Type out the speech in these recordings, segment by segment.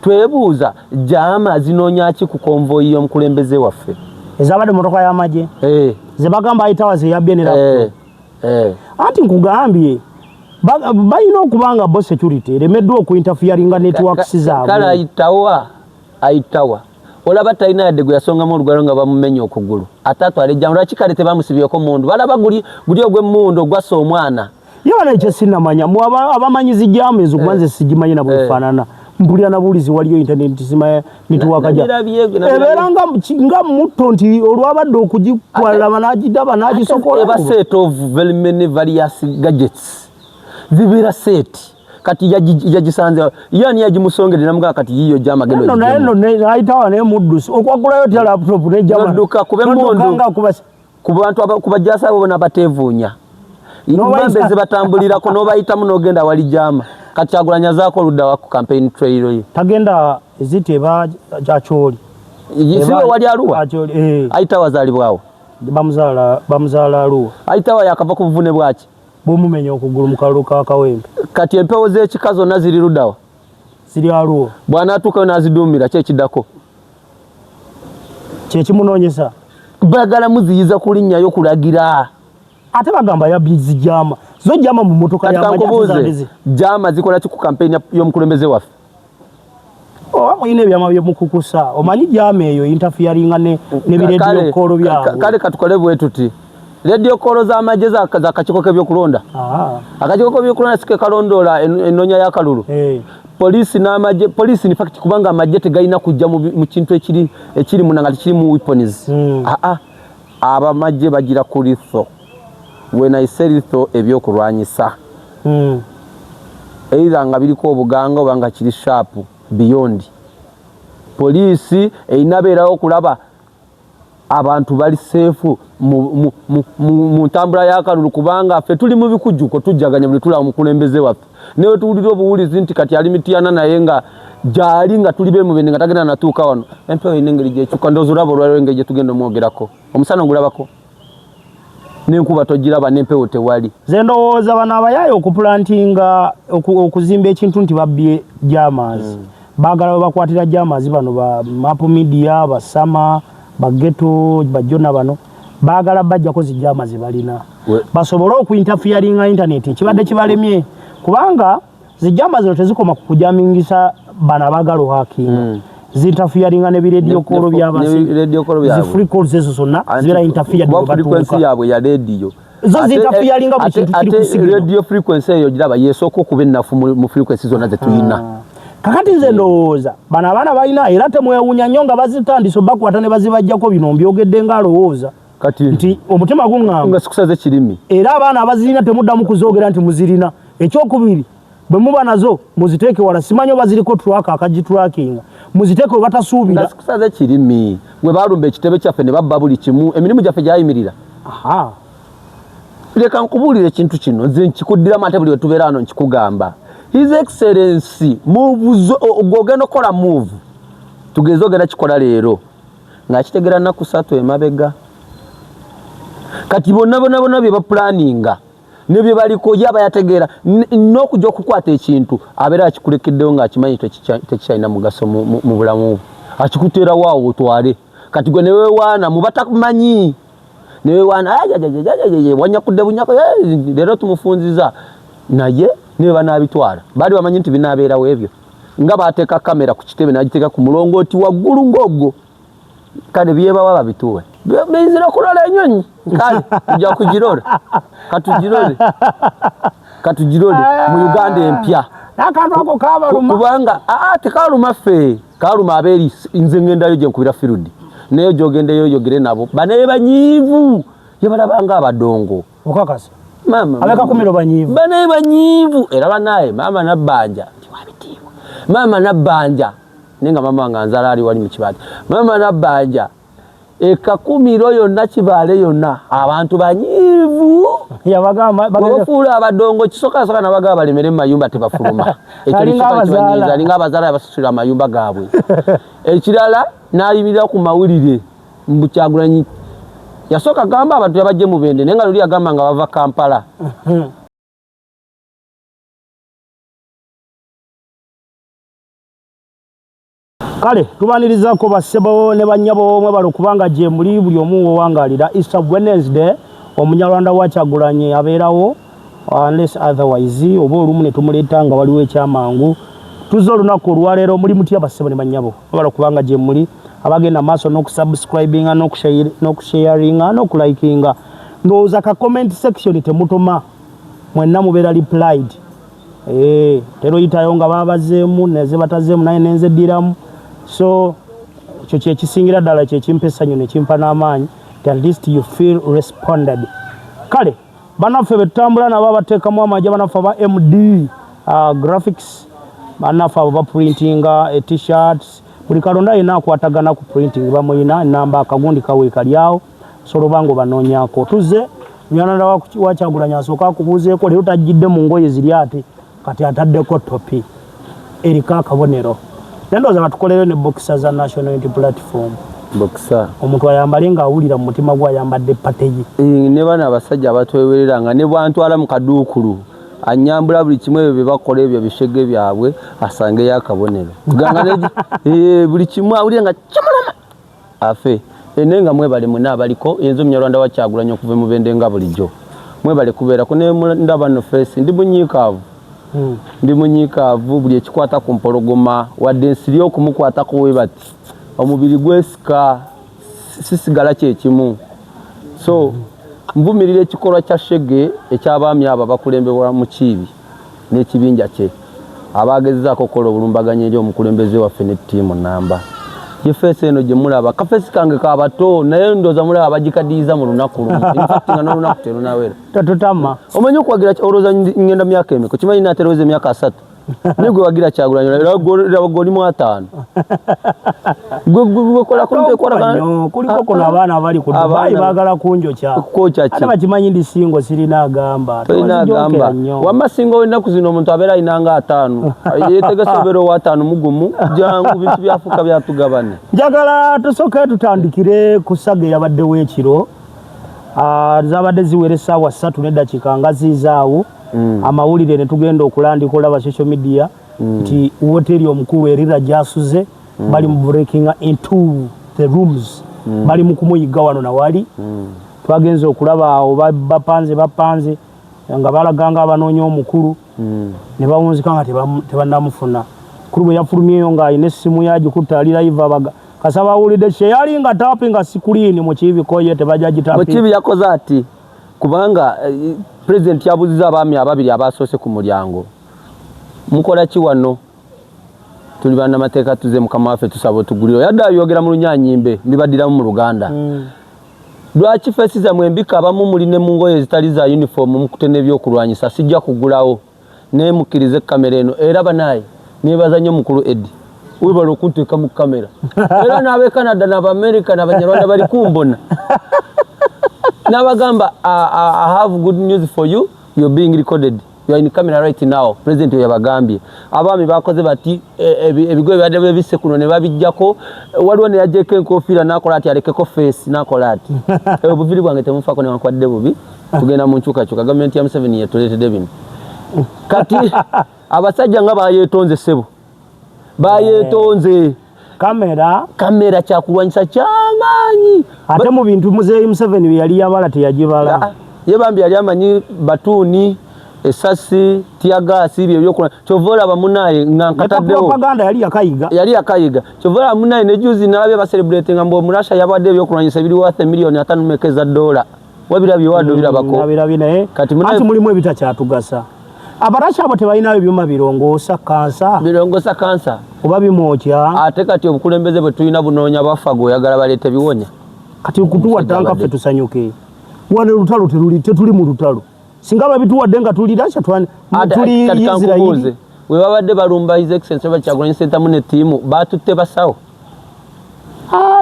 twebuuza jama zinoonya ki ku konvoyi y'omukulembeze waffe ezabadde motoka y'amagye ze bagamba ayitawa ze yabbye ne laptop anti nkugambye balina okubanga bo security eremeddwa okuinterferinga networks zaabwe kale ayitawa olaba talina yadde gwe yasongamu olugalo nga bamumenya okugulu ate atwala ejjambo lwaki kale tebamusibyeko mundu balaba guli ogw'emmundu ogwassa omwana ye bana ekyo sinnamanya abamanyizi jamu ezo kubanze sigimanyi na bwefaanana mpulira na bulizi waliyo internet sima nituwakaja ebeera nga mutto nti olwabadde okugitwalira banagidaba nagisokola eba set of very many various gadgets zibeera set kati yagisanze yani yagimusongere namuga kati yiyo jama gendo no ayitawa ne muddusi okwagulayo tya laptop ne jama nduka kube mundu ku bantu kubajasa abo nabatevunya Mbambeze batambulirako nobayitamu nogenda wali jama kati agulanya zaako ludda wa ku campaign trail yi tagenda eziteba kyacholi yisiwe wali aluwa aita wazalibwawo bamuzala aluwa aita wa yakava kuvune bwaki bomumenya okugulu mukaluka akawembe kati empewo z'ekikazo naziri ludawa ziri aluwa bwana atuka nazidumira kyekidako kyekimunonyesa bagala muziyiza kulinnyayo kulagira ate bagamba yabizi jama zo jama mu motoka ya majazi jama zikola ki ku campaign y'omukulembeze waffe mwine byama byemukukusa omanyi jama eyo interferinga ne biredio kolo byabo kale katukole bwetuti radio kolo za majeza za kachikoke byokulonda akachikoke byokulonda sike kalondola enonya ya kalulu polisi n'amagye polisi in fact kubanga amagye tegayina kujja mu kintu ekiri munangati kiri mu weapons aba magye bagira kulitho when I say litho ebyokulwanyisa either nga biriko obuganga obanga kiri sharp beyond polisi einabeerawo okulaba abantu bali safe mu ntambula ya kalulu kubanga ffe tuli mu bikujjuko tujjaganya buli tula omukulembeze waffe newe tuwulira obuwulizi nti kati alimitiana naye nga jali nga tuli bemu bene nga tagenda natuuka wano empewo inengeri gyekyuka ndowooza olwaba olwaliwo engeri gye tugenda omwogerako omusana ngulabako nenkuba togiraba nempewo tewali ze ndowooza bano abayaye okuplantinga okuzimba ekintu nti babbye jamas baagala bakwatira jamas bano ba mapu media basama bageto bajona bano baagala bajjako zijama zibalina basobole okuinterferinga internet ekibadde kibalemye kubanga zijama zino tezikoma kukujamingisa bana bagalo hacking zinterferinga ne radio kolo byabasi zi free calls ezo zonna zira interfere ne frequency yabwe ya radio zo zinterferinga mu kintu kiri kusigiro radio frequency eyo giraba yesoko kubennafu mu frequency zonna zetuyina kakati nze ndowooza bana abaana balina era temwewunya nnyo nga bazitandiso bakwata ne bazibajjako bino mbyogedde ng'alowooza kati nti omutima guŋŋamba nga sikusaze kirimi era abaana abazirina temuddamu kuzoogera nti muzirina ekyokubiri bwe muba nazo muziteeke wala simanyi oba ziriko traka akagiturakinga muziteeke we batasuubira nga sikusaze kirimi bwe balumba ekitebe kyaffe ne babba buli kimu emirimu gyaffe gyayimirira leka nkubuulira ekintu kino nze nkikuddiramu ate buli we tubeera wano nkikugamba His Excellency move ogenda okola move tugeze ogenda kikola leero nga kitegera nnaku 3 emabega kati bonna bye bapulaninga ne bye baliko yaba yategeera n'okujja okukwata ekintu abeera akikulekeddewo ng'akimanyi tekikyalina mugaso mu bulamu akikuteera waawo otwale kati gwe neweewaana muba takumanyi neweewaana wanyakudde bunyako leero tumufunziza naye niwe banaabitwala baali bamanyi nti binaabeerawo ebyo nga baateeka kamera ku kitebe n'agiteeka ku mulongooti waggulu ng'ogwo kale byebawa babituwe bizira okulola ennyonyi kale tujja kugirole katugirole mu Uganda empya n'akantu ako kaabaluma kubanga tekaluma ffe kaluma abeeri nze ngendayo gye nkubira firudi naye gyogendeyo yogere nabo banaye banyiivu ye balabanga abadongo okakasa mama abeka kumiro banyivu banaye banyivu era banaye mama nabbanja tiwabitiibwa mama nabbanja nenga mama wange anzala ali wali mu kibati mama nabbanja ekakumiro yonna kibaale yonna abantu banyivu bafuula abadongo kisoka nabagaba balemere mu mayumba tebafuluma alinga abazaala abasasula amayumba gaabwe ekirala n'ayimirira ku mawulire mu Kyagulanyi yasooka gamba abantu yabajje mu Bende naye nga luli agamba nga bava Kampala kale tubanirizako basebo ne banyabo mwe balo kubanga je muri buli omu wangalira Easter Wednesday omunyalwanda wa Kyagulanyi abeerawo unless otherwise obo olumu ne tumuleta nga waliwo ekyamangu tuzo olunaku olwaleero muri mutya basebo ne banyabo balo kubanga je muri abagenda maaso n'okusubscribinga n'okusharinga n'okulayikinga ndowooza ka comment section temutoma mwenna mubeera replied tero yitayo nga babazeemu neze batazeemu naye nenze ddiramu so ekyo kyekisingira ddala kyekimpesa nnyo ne kimpa n'amaanyi at least you feel responded. Kale banaffe betutambula nabo abateekamu amagye banaffe aba MD graphics banaffe abo baprintinga t-shirts buli kalonda alina akwatagana ku printing bamuyina namba akagundi kawe kalyawo solo bango banoonyako tuze myananda wa Kyagulanyi asooka akubuuzeeko leero tajjidde mu ngoye ziri ate kati ataddeko topi erika akabonero nendooza batukoleyo ne boxer za National Unity Platform boxer omuntu ayambale nga awulira mu mutima gwe ayambadde pateyi ne bana abasajja abatwewereranga ne bwantwala mu kaduukulu anyambula buli kimwe ebyo bebakola ebyo bishege byabwe asangeyo akabonero tuganga buli kimwe awulira nga kimulama afe enenga mwebale muna abaliko yenzo Munyarwanda wa Kyagulanyi okuva mu bendenga bulijjo mwebale kubeerako ne ndaba no face ndi munyiikaavu ndi munyiikaavu buli ekikwata ku mpologoma wadde ensiri okumukwatako we bati omubiri gwesika sisigala kyekimu so mvumirira ekikolwa kya shege ekyabaami abo bakulembebwa mu kiibi n'ekibinja kye abagezezaako okukola obulumbaganya eri omukulembeze waffe ne ttiimu namba yefeesi eno gye mulaba kafeesi kange kabato naye ndooza mulaba bagikadiiza mu lunaku lumu infact nga n'olunaku terunawera tatutama omanyi okwagira olowooza ngenda myaka emeka kimanyi naatereweza emyaka 3 naye gwe wagira Kyagulanyi era goli mu 5 gwe kola kuliko kono abaana abali ku Dubai baagala kunjokya ate bakimanyi ndi singo sirina agamba wamma singo w'ennaku zino omuntu abeera ayinanga 5 yeetegese obeera owa 5 mugumu jangu bintu byafuuka byatugabane njagala tusooke tutandikire ku saga eyabaddewo ekiro zabadde ziwera essaawa 3 n'eddakiika nga ziizaawo amawulire ne tugenda okulandika olaba social media nti woteri omukulu erira gyasuze bali mu breaking into the rooms bali mu kumuyiga wano nawali twagenze okulaba awo bapanze nga balaganga abanoonya omukulu ne bawunzika nga tebannamufuna kulu bwe yafulumyeyo ng'alina essimu yagikutta ali live abaga kasaba awulidde sheyali nga tapinga screen mu kiibiko ye tebajja gitapi mu kiibi yakoze ati kubanga President yabuziza abaami ababiri abasoose ku mulyango mukola ki wano tuli bana mateeka tuze mukama waffe tusaba otuguliro yadda ayogera mu Lunyanyimbe mbibadiramu mu Luganda lwaki feesi zammwe embika abamu muline mu ngoye zitali za uniform mukutene ebyokulwanyisa sijja kugulawo naye mukkirize kamera eno era banaye nebaza nnyo mukulu Eddie webala okunteeka mu kamera era n'ab'e Canada n'Abamerika n'Abanyarwanda bali kumbona Nabagamba, I have good news for you. You're being recorded. You are in camera right now. President yabagambye. Abami bakoze bati ebigoye byadde bise kuno ne babijjako. Waliwo ne yajjeko enkofiira nakola ati alekeko face nakola ati. Obuviri bwange temufako ne wakwadde bubi. Tugenda mu nkyukakyuka. Gavumenti ya Museveni yatuleetedde bino. Kati abasajja nga bayeetonze ssebo. Bayeetonze. Kamera kyakulwanyisa kyamaanyi ate mu bintu Muzeeyi Museveni bye yali yabala teyagibala yebambi yali amanyi batuuni esasi tiagaasi bye byokola kyovola bamunaye nga nkataddewo propaganda yali yakayiga kyovola bamunaye ne juzi nalabye baselebratinga mbu omurasha yabadde ebyokulwanyisa biri worth milioni 5 mekeza dola wabirabye wadde birabako kati mulimu ebitakyatugasa abarasha abo tebalinayo ebyuma birongoosa kansa oba bimwokya ate kati obukulembeze bwe tulina bunoonya bafago oyagala baleete biwonya kati kutuwadde nkaffe tusanyuke wane lutalo tetuli mu lutalo singa babituwadde nga tuli rasha tuli Israeli we babadde balumba His Excellency Kyagulanyi Ssentamu ne ttiimu batutte basawo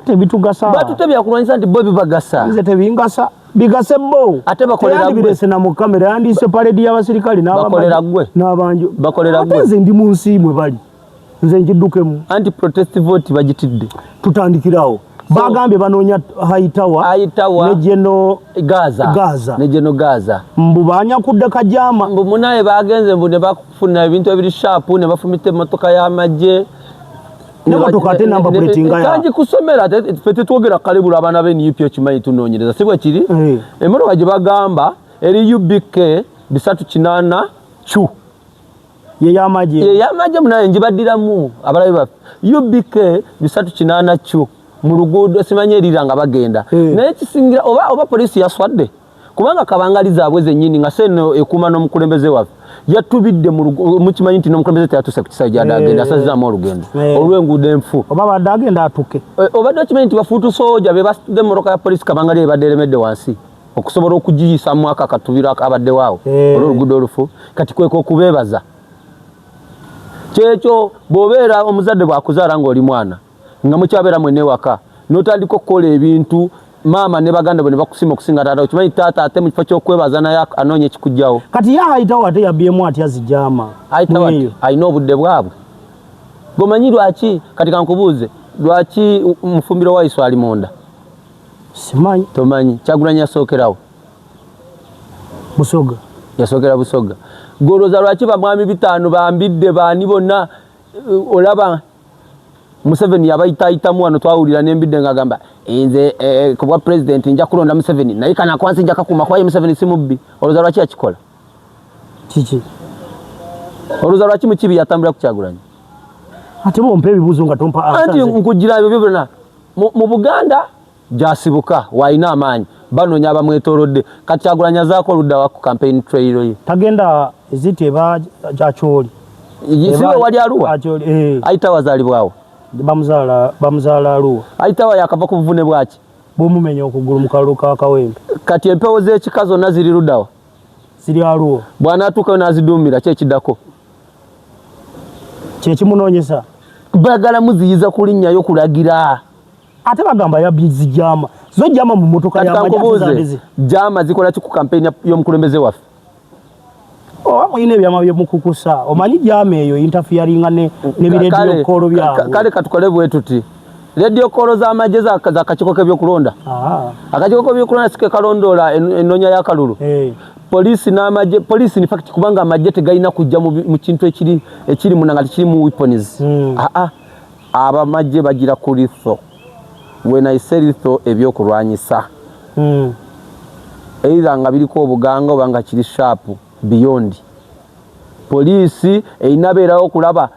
tebitugasa batutte byakulwanyisa nti bo bibagasa nze tebingasa bigase bo ate bakolera gwe na mu kamera yandise parade y'abasirikali bakolera gwe nze ndi mu nsi mwe bali nze njidukemu anti protest vote bagitidde tutandikirawo bagambye banoonya Haitawa ne Geno Gaza mbu banyakudde kajama mbu munaye bagenze mbu ne bakufuna ebintu ebiri sharp ne bafumite emmotoka y'amagye nemotoka ate number plate nga ya kanji kusomera fete twogera kalibula abana be NUP okimanyi tunoonyereza sibwe kiri emotoka gye bagamba eri UBK 380 chu ye yamaje munaye njibaddiramu abalabe baffe UBK 380 chu mu luguudo simanyi eriranga bagenda naye kisingira oba polisi yaswadde kubanga kabangaliza abweze nnyini nga seno ekuma n'omukulembeze waffe yatubidde mukimanyi nti n'omukulembeze teyatuse ku kisawo gy'adde agenda asazizaamu olugendo olw'enguudo enfu oba badde agenda atuke obadde okimanyi nti bafuutu sooja be basitudde emmotoka ya polisi kabangali ebadde eremedde wansi okusobola okugiyisa mu mwaka akatubiro akabaddewaawo olw'oluguudo olufu kati kweka okubeebaza kyekyo bw'obeera omuzadde bw'akuzaala ng'oli mwana nga mukyabeera mwene ewaka n'otandika okukola ebintu maama ne baganda bwe bakusima okusinga taata okimanyi taata ate mu kifo ky'okwebaza naye anoonya ekikujjawo kati ye ayitawo ate yabyemu atya zijama ayitawo alina obudde bwabwe gomanyi lwaki kati kankubuuze lwaki mufumbiro wa Iso ali munda simanyi tomanyi Kyagulanyi yasookerawo Busoga yasookera Busoga goloza lwaki bamwami 5 bambidde baani bonna olaba Museveni yabayitaayitamu wano twawulira n'embidde ng'agamba nze ku bwa pulezidenti nja kulonda Museveni naye kana kwansi nja kakuma kwaye Museveni si mubbi olowooza lwaki yakikola kiki olowooza lwaki mukibi yatambula ku Kyagulanyi ate bompa ebibuuzo nga tompa anti nkugira ebyo byonna mu Buganda gyasibuka waalina amaanyi banoonya abamwetoolodde kati Kyagulanyi azaako oluddawa ku campaign trail ye tagenda eziti eba kyakyoli siwe wali Arua ayitawo azaalibwawo bamuzaala Arua ayitawo yakava ku buvune bwaki bw'omumenya okugulu mu kalulu ka Kawempe kati empewo z'ekika zonna ziri luddawa ziri Arua bw'anaatuukayo n'aziduumira kyekiddako kyekimunoonyesa bagala muziyiza kulinnyayo kulagira ate bagamba yabbye zijama zo jama mu motoka y'amajja jama zikola ki ku campaign y'omukulembeze waffe mwine byama byemukukusa omanyi jama eyo interfering n'ebiredio kolo byabo kale katukole bwe tuti radio kolo z'amajje zakakiko k'ebyokulonda akakiko k'ebyokulonda sike kalondola enonya ya kalulu polisi n'amajje polisi in fact kubanga amajje tegalina kujja mu kintu ekiri munanga kiri mu weapons abamajje bagira ku litho when I say litho ebyokulwanyisa either nga biriko obuganga obanga kiri sharp beyond polisi einabeerawo kulaba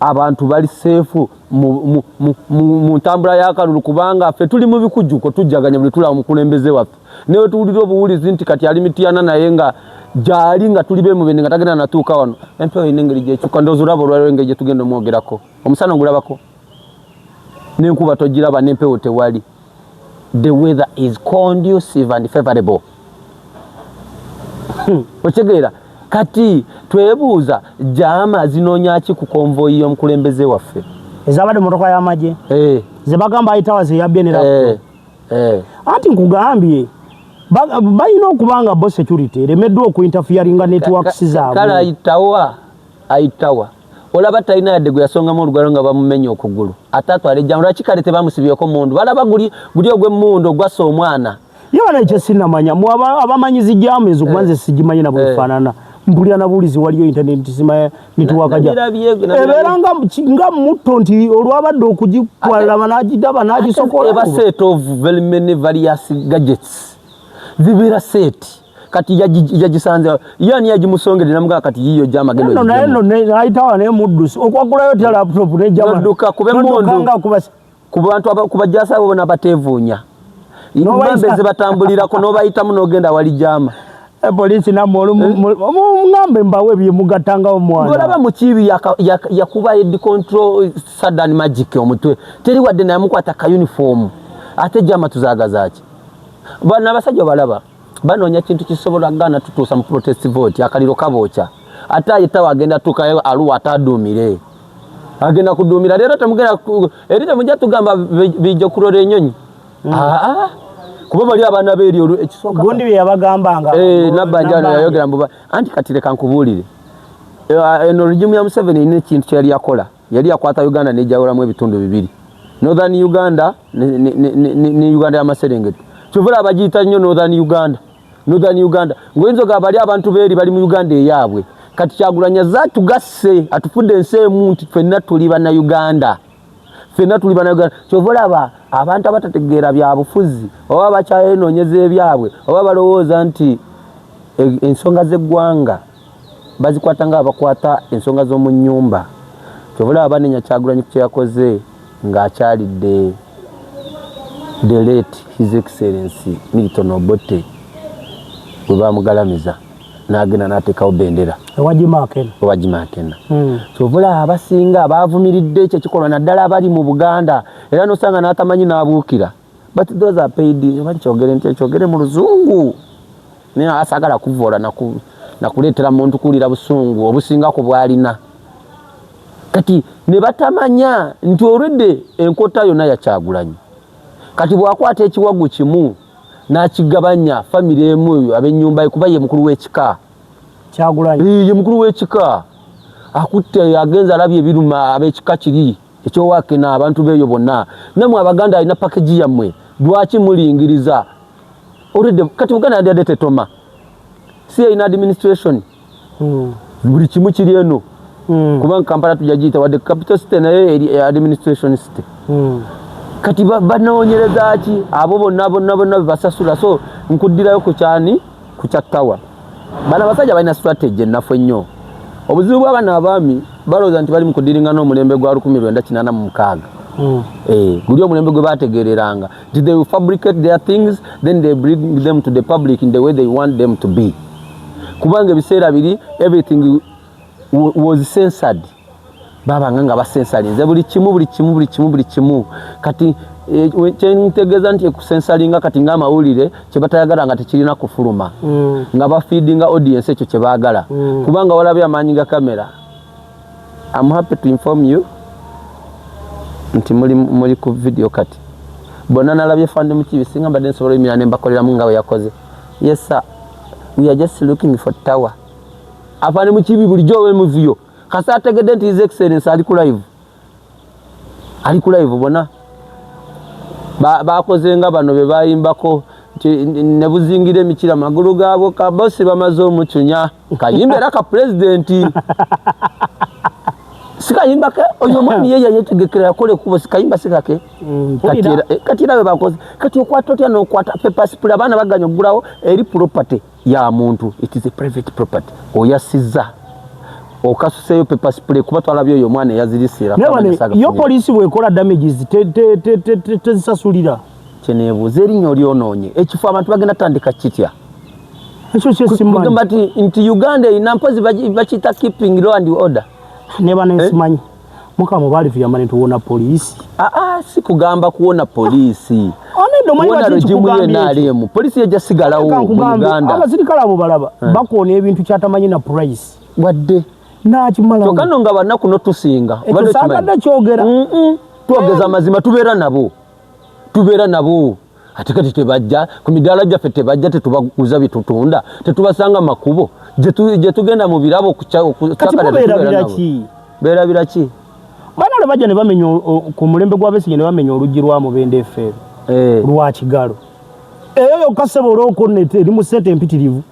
abantu bali safe mu ntambula y'akalulu kubanga ffe tuli mu bikujjuko tujjaganya buli tulaba omukulembeze waffe naye tuwulira obuwulizi nti kati ali mitiyana naye nga gyali nga tuli bemubende nga tagenda natuuka wano empewo ine engeri gyekyuka ndowooza olaba olwaliwo engeri gye tugenda omwogerako omusana ngulabako n'enkuba togiraba n'empewo tewali the weather is conducive and favorable okitegeera kati twebuuza jama zinoonya ki ku konvoyi y'omukulembeze waffe ezabadde motoka y'amagye ze bagamba ayitawa ze yabbye ne laptop anti nkugambye balina okubanga bo security eremeddwa okuinterferinga networks zaabwe kale ayitawa olaba talina yadde gwe yasongamu olugalo nga bamumenya okugulu ate atwala ejjama lwaki kale tebamusibyeko mundu balaba guli ogw'emmundu ogwassa omwana ye bana ekyo sinnamanya abamanyizi jamu ezo kubanze sigimanyi nabwe bifaanana mpulira nabuulizi waliyo internet simanya network ebeera nga mutto nti olwabadde okugikwalaba n'agidaba n'agisokola eba set of very many various gadgets zibeera set kati yagisanze yani yagimusongedde namugaa kati yiyo jama gendo naye ayitawa naye muddusi okwagulayo tya laptop nejamaduka kube mundu ku bantu kubajasa abo n'abateevuunya ng'ambe zibatambulirako n'obayitamu n'ogenda wali jama polisi namwe mung'ambe mbawe byemugatangawo mwana olaba mukibi yakuba head control sudden magic omutwe teri wadde nayamukwata ka uniform ate jama tuzaagazaaki bana abasajja balaba banoonya kintu kisobola gana tutuusa mu protest vote akaliro kabookya ate ayitawo agenda tuukayo Arua ataduumire agenda kuduumira leero temugenda eri temujja tugamba bijja kulola ennyonyi kuba bali abaana beeri ekisooka gundi bye yabagambanga nabbanjalo yayogera mbuba anti kati leka nkubuulire eno regimu ya Museveni erina ekintu kyeyali yakola yali yakwata Uganda nejawulamu ebitundu bibiri Northern Uganda ne Uganda y'amaserengeti kyovula abagiyita nnyo Northern Uganda ngoyinza ogamba bali abantu beeri bali mu Uganda eyaabwe kati Kyagulanyi zaatu gasse atufudde ensi emu nti ffenna tuli Bannayuganda. Ffenna tuli Bannayuganda. Kyova olaba abantu abatategeera byabufuzi oba bakyayenoonyeza ebyabwe oba balowooza nti ensonga z'eggwanga bazikwata nga abakwata ensonga z'omu nnyumba. Kyova olaba banenya Kyagulanyi ku kye yakoze ng'akyalidde the late His Excellency Milton Obote bwe bamugalamiza n'agenda n'ateekawo bendera Owagimakena. Kyova olaba abasinga baavumiridde ekyo ekikolwa naddala abali mu Buganda era n'osanga n'atamanyi n'abuukira. But those are paid. Bali kyogere mu Luzungu naye asagala kuvoola nakuleetera muntu kuwulira busungu obusinga ku bwalina. Kati ne batamanya nti olwedde enkota yonna ya Kyagulanyi kati bwakwata ekiwagu kimu n'akigabanya famire emu ab'ennyumba ye kuba ye mukulu w'ekika Kyagulanyi ye mukulu w'ekika akutte agenza alabye ebiruma ab'ekika kiri ekyowakena abantu beeyo bonna namwe Abaganda alina pakeji yammwe lwaki mulingiriza olwedde kati Buganda yadde tetoma si ina administration buli kimu kiri eno kubanga Kampala tujagiyita wadde capital city naye administration city. Kati banoonyereza ki abo bonna basasula. So nkuddirayo ku kyani ku kyattawa bana basajja balina strategy ennafu ennyo. Obuzibu bw'abaana abaami balowooza nti bali mu kudiringa n'omulembe gwa 1986 guli omulembe gwe baategeereranga nti they will fabricate their things then they bring them to the public in the way they want them to be. Kubanga ebiseera biri everything was censored. Babanga nga basensalinze buli kimu kati kyentegeeza nti ekusensalinga kati ng'amawulire kye batayagala nga tekirina kufuluma nga bafeedinga audience ekyo kye baagala kubanga walabye amaanyi ga kamera. I'm happy to inform you nti muli ku video kati bonna nalabye fande mu kibi singa mbadde nsobola emira ne mbakoleramu nga bwe yakoze. Yes sir, we are just looking for tower. Afande mu kibi bulijjo we muvuyo kasa ategedde nti His Excellency ali ku live bona bakoze nga bano be bayimbako ne buzingira emikira magulu gaabo kabosi bamaze omucunya kayimba era ka presidenti sikayimba ke oyo mwami yeye yetegekera yakole kubo sikayimba sikake kati nawe bakoze kati okwata otya n'okwata paper spray abana baganya ogulawo eri property ya muntu. It is a private property oyasiza okasuseyo paper spray kuba twalabye oyo mwana yazirisira yo police bwekola damages tezisasulira kyeneebuuza erinnya olyonoonye ekifo abantu bagenda tandika kitya ekyo kyesimanyi bati nti Uganda erina mpozi bakiyita keeping law and order neba nesimanyi mukama balifu yamani tuwona polisi si kugamba kuwona polisi kuwona rejimu yenaalemu polisi yajja sigalawo mu Uganda abasirikale abo balaba bakoona ebintu kyatamanyi na price wadde nakimala kyokano nga banaku notusinga tusagadde kyogera twogeza amazima tubeera nabo ate kati tebajja ku midaala gyaffe tebajja tetubaguza bitutunda tetubasanga makubo gye tugenda mu birabo beerabira ki bana le bajja ne bamenya ku mulembe gwa Besigye ne bamenya oluggi lwa Mubende FM lwa Kigalo eyo yokka ssebo olwokonnete eri mu ssente empitirivu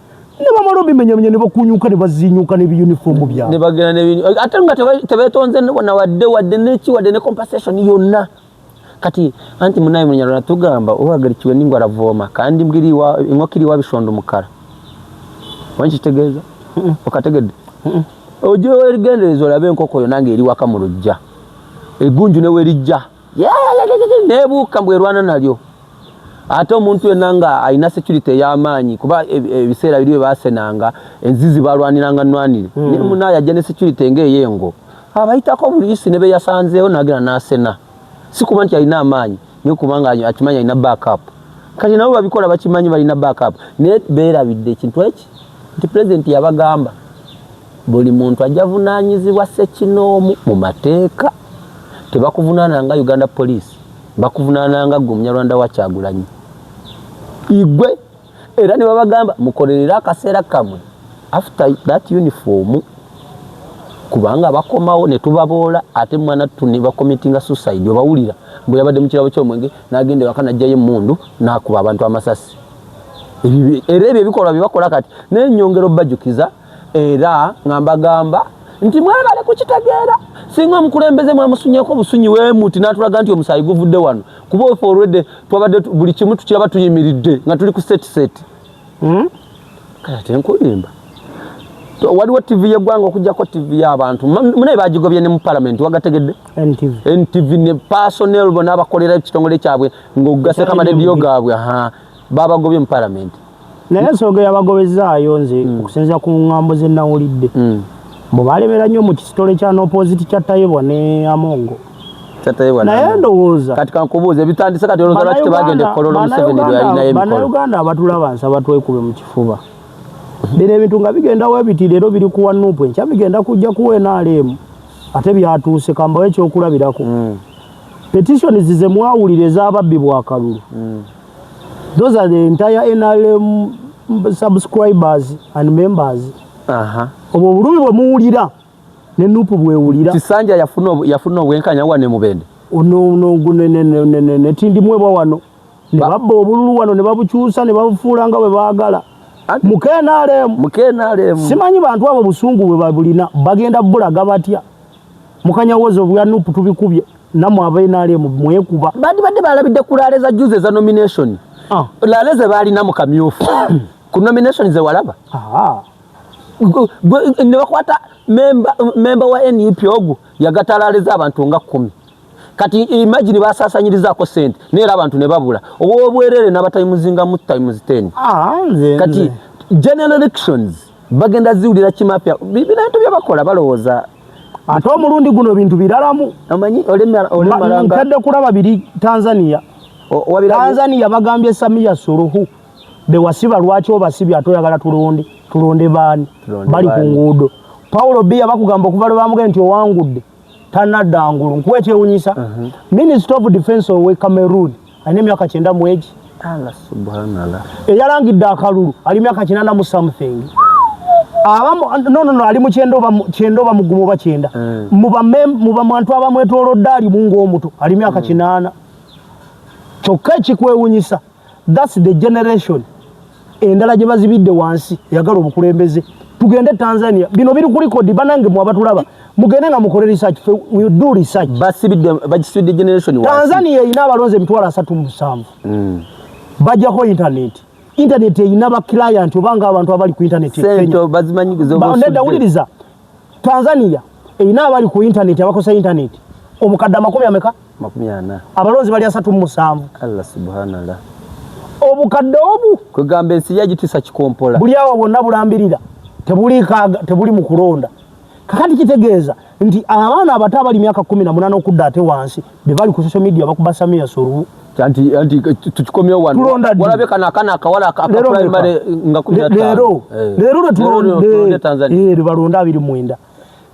ne bamala obimenyamenya ne bakunyuka ne bazinyuka ne biyunifomu byabwe ne bagenda ate nga tebeetonze wadde wadde ne compensation yonna kati anti munaye munyalala tugamba owagalikiwe ningo aravoma kandi ingokiri wa bishondo mukara wankitegeeza okategedde ojo erigenderezo labe enkoko yo nange eri waka mu lujja egunju ne werijja nebuuka mbwerwana nalyo ate omuntu yenanga alina security y'amaanyi kuba ebiseera biri baasenanga enzizi balwaniranga nnwanire ne munaye ajja ne security ng'eyengo abayitako bulisi ne beyasanzeewo nagenda n'asena si kuba nti alina amaanyi naye kubanga akimanyi alina backup kati nabo babikola bakimanyi balina backup naye beerabidde ekintu eki nti president yabagamba buli muntu ajja vunaanyizibwa ssekinoomu mu mateeka tebakuvunaananga Uganda Police bakuvunaananga gwe Munyarwanda wa Kyagulanyi igwe era ne babagamba mukolerera akaseera kamwe after that uniform kubanga bakomawo ne tubaboola ate mwana tuni bakomitinga suicide obawulira bwe yabadde mu kirabo ky'omwenge n'agenda waka najjayo emmundu n'akuba abantu amasasi era ebyo ebikolwa bye bakola kati n'ennyongero bajukiza era ngambagamba nti mwebale kukitegeera singa omukulembeze mwamusunyeko busunyi wemuti natulaga nti omusayi guvudde wano kuba ofe olwedde twabadde buli kimu tukiraba tuyimiridde nga tuli ku set kaya tenkulimba waliwo TV yeggwanga okujjako TV y'abantu munaye bagigobye ne mu parliament wagategedde NTV ne personnel bona abakolera ekitongole kyabwe ng'ogaseka amarediyo gaabwe babagobye mu parliament naye ensonga yabagobezaayo nze okusinziira ku ŋŋambo ze nawulidde mbu balemera nnyo mu kisitole kya n'opposite kya Tayebwa ne Amongo naye ndowooza kati kankubuuza ebitandise kati olowooza lwaki tebagenda ekkololo Museveni lwe yalinayo emikolo bannayuganda abatulaba nsaba twekube mu kifuba bino ebintu nga bigenda webiti leero biri kuwa Nuupu enkya bigenda kujja kuwa NRM ate byatuuse kambawo ekyokulabirako petitions ze mwawulira ez'ababbi bwakalulu those are the entire NRM subscribers and members obwo obulumi bwe muwulira ne Nuupu bwewulira Kisanja yafuna obwenkanya wane Mubende netindimwebwa wano ne babba obululu wano ne babukyusa ne babufuula nga bwe baagala mukenalemu simanyi bantu abo busungu bwe babulina bagenda bulaga batya mukanyawozo bwa Nuupu tubikubye namwe abenalemu mwekuba badde balabidde kulaaleza juze za nomination laaleze balina mu kamyufu ku nomination ze walaba ne bakwata member wa NUP ogu yagatalaaleza abantu nga 10 kati imagine basasanyirizaako sente neera abantu ne babula obwerere n'abatayimuzinga mu times 10 kati general elections bagenda ziwulira kimapya bintu byabakola balowooza ate omulundi guno bintu biralamu amanyi nkadde kulaba biri Tanzania bagambye Samia Suluhu bewasiba lwaki obasibye atoyagala tulonde baani bali ku nguudo Paulo Biya bakugamba okuva lwe bamugenda nti owangudde tanadda ngulu nkuwekyewunyisa Minister of Defense owe Cameroon alina emyaka 9 mwegi subhanallah eyalangidde akalulu ali myaka 8 mu something no ali mu kyendo ba mugumu ba kyenda muba mwantu abamwetolodde ali mungu omuto ali myaka 8 kyokka ekikwewunyisa that's the generation endala gye bazibidde wansi yagala obukulembeze tugende Tanzania bino biri ku record banange mwabatulaba mugende nga mukole research we do research bagisibidde generation wansi Tanzania ina abalonze emitwalo 37 bajjako internet ina ba client obanga abantu abali ku internet sento bazimanyigizo nedda wuliriza Tanzania ina abali ku internet abakosa internet omukadde 40 abalonzi bali 37 Allah subhanallah obukadde obu kugamba ensi yagitisa kikompola buli awo bonna bulambirira tebuli mu kulonda kakati kitegeeza nti abaana abato abali myaka 18 okudda ate wansi be bali ku social media bakuba Samia Suluhu anti tukikomyewo wano walabe kana akawala primary nga 15 leero tulonde Tanzania balonda 29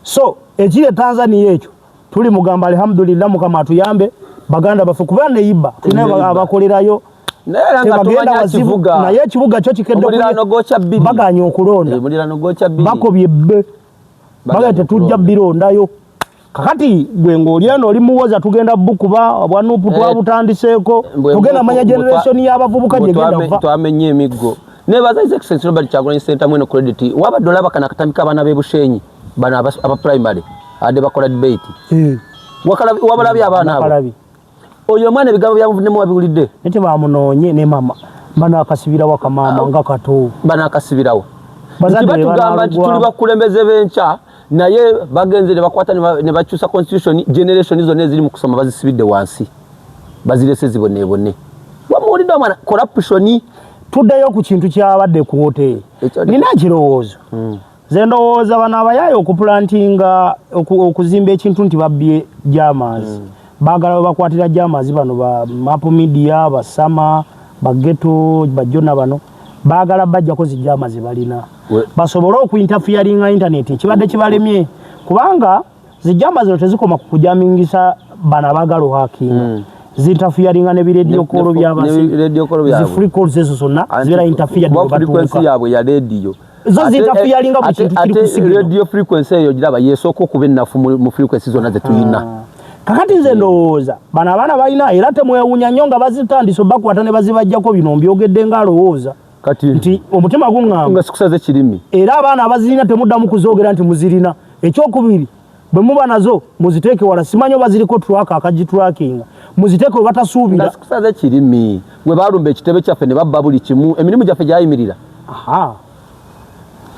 so ekire Tanzania ekyo tuli mugamba alhamdulillah mukama atuyambe baganda bafe kuba ne iba tuna abakolerayo naye ekibuga kyo kikedde baganya okulonda bakobye bbe baga tetujja birondayo kakati gwe ng'olyeno oli muwoza tugenda bukuba obwa Nuupu twabutandiseeko tugenda manya generation y'abavubuka gyegenda twamenye emiggo nebaza His Excellency Robert Kyagulanyi Ssentamu mweno credit wabadde olaba kana katambika abaana b'ebushenyi bano aba primary ade bakola debate wabalabye abaana abo oyo mwana ebigambo byamuvudemu wabiwulidde nti bamunoonye ne mama bano akasibira wakamama nga kato bano akasibirawo batugamba nti tuli bakulembeze b'enkya naye bagenze ne bakwata ne bakyusa constitution generation zonna eziri mu kusoma bazisibidde wansi bazirese zibonebone wamuwulidde omwana corruption tuddeyo ku kintu kyabadde ku hoteli nina kirowoozo ze ndowooza bano abayaaya okuplantinga okuzimba ekintu nti babbye jamas baagala bakwatira jamas bano ba Mapo Media basama bageto bajona bano baagala bajjako zijama zibalina basobole okuinterferinga internet ekibadde kibalemye kubanga zijama zino tezikoma kukujamingisa bana bagalo hacking zinterferinga ne radio call byabasi zi free calls ezo zonna zira interfere ne frequency yabwe ya radio zo zinterferinga mu kintu kiri kusigala radio frequency eyo giraba yesoko kuba ennafu mu frequency zonna zetuyina kakati nze ndowooza bana balina era temwewunya nnyo nga bazitandise bakwata ne bazibajjako bino mbyogedde nga alowooza kati nti omutima gungamba nga sikusaze kirimi era abaana abazirina temuddamu kuzoogera nti muzirina ekyokubiri bwe muba nazo muziteeke wala simanyi oba ziriko traka akagiturakinga muziteeke we batasuubira nga sikusaze kirimi bwe balumba ekitebe kyaffe ne babba buli kimu emirimu gyaffe gyayimirira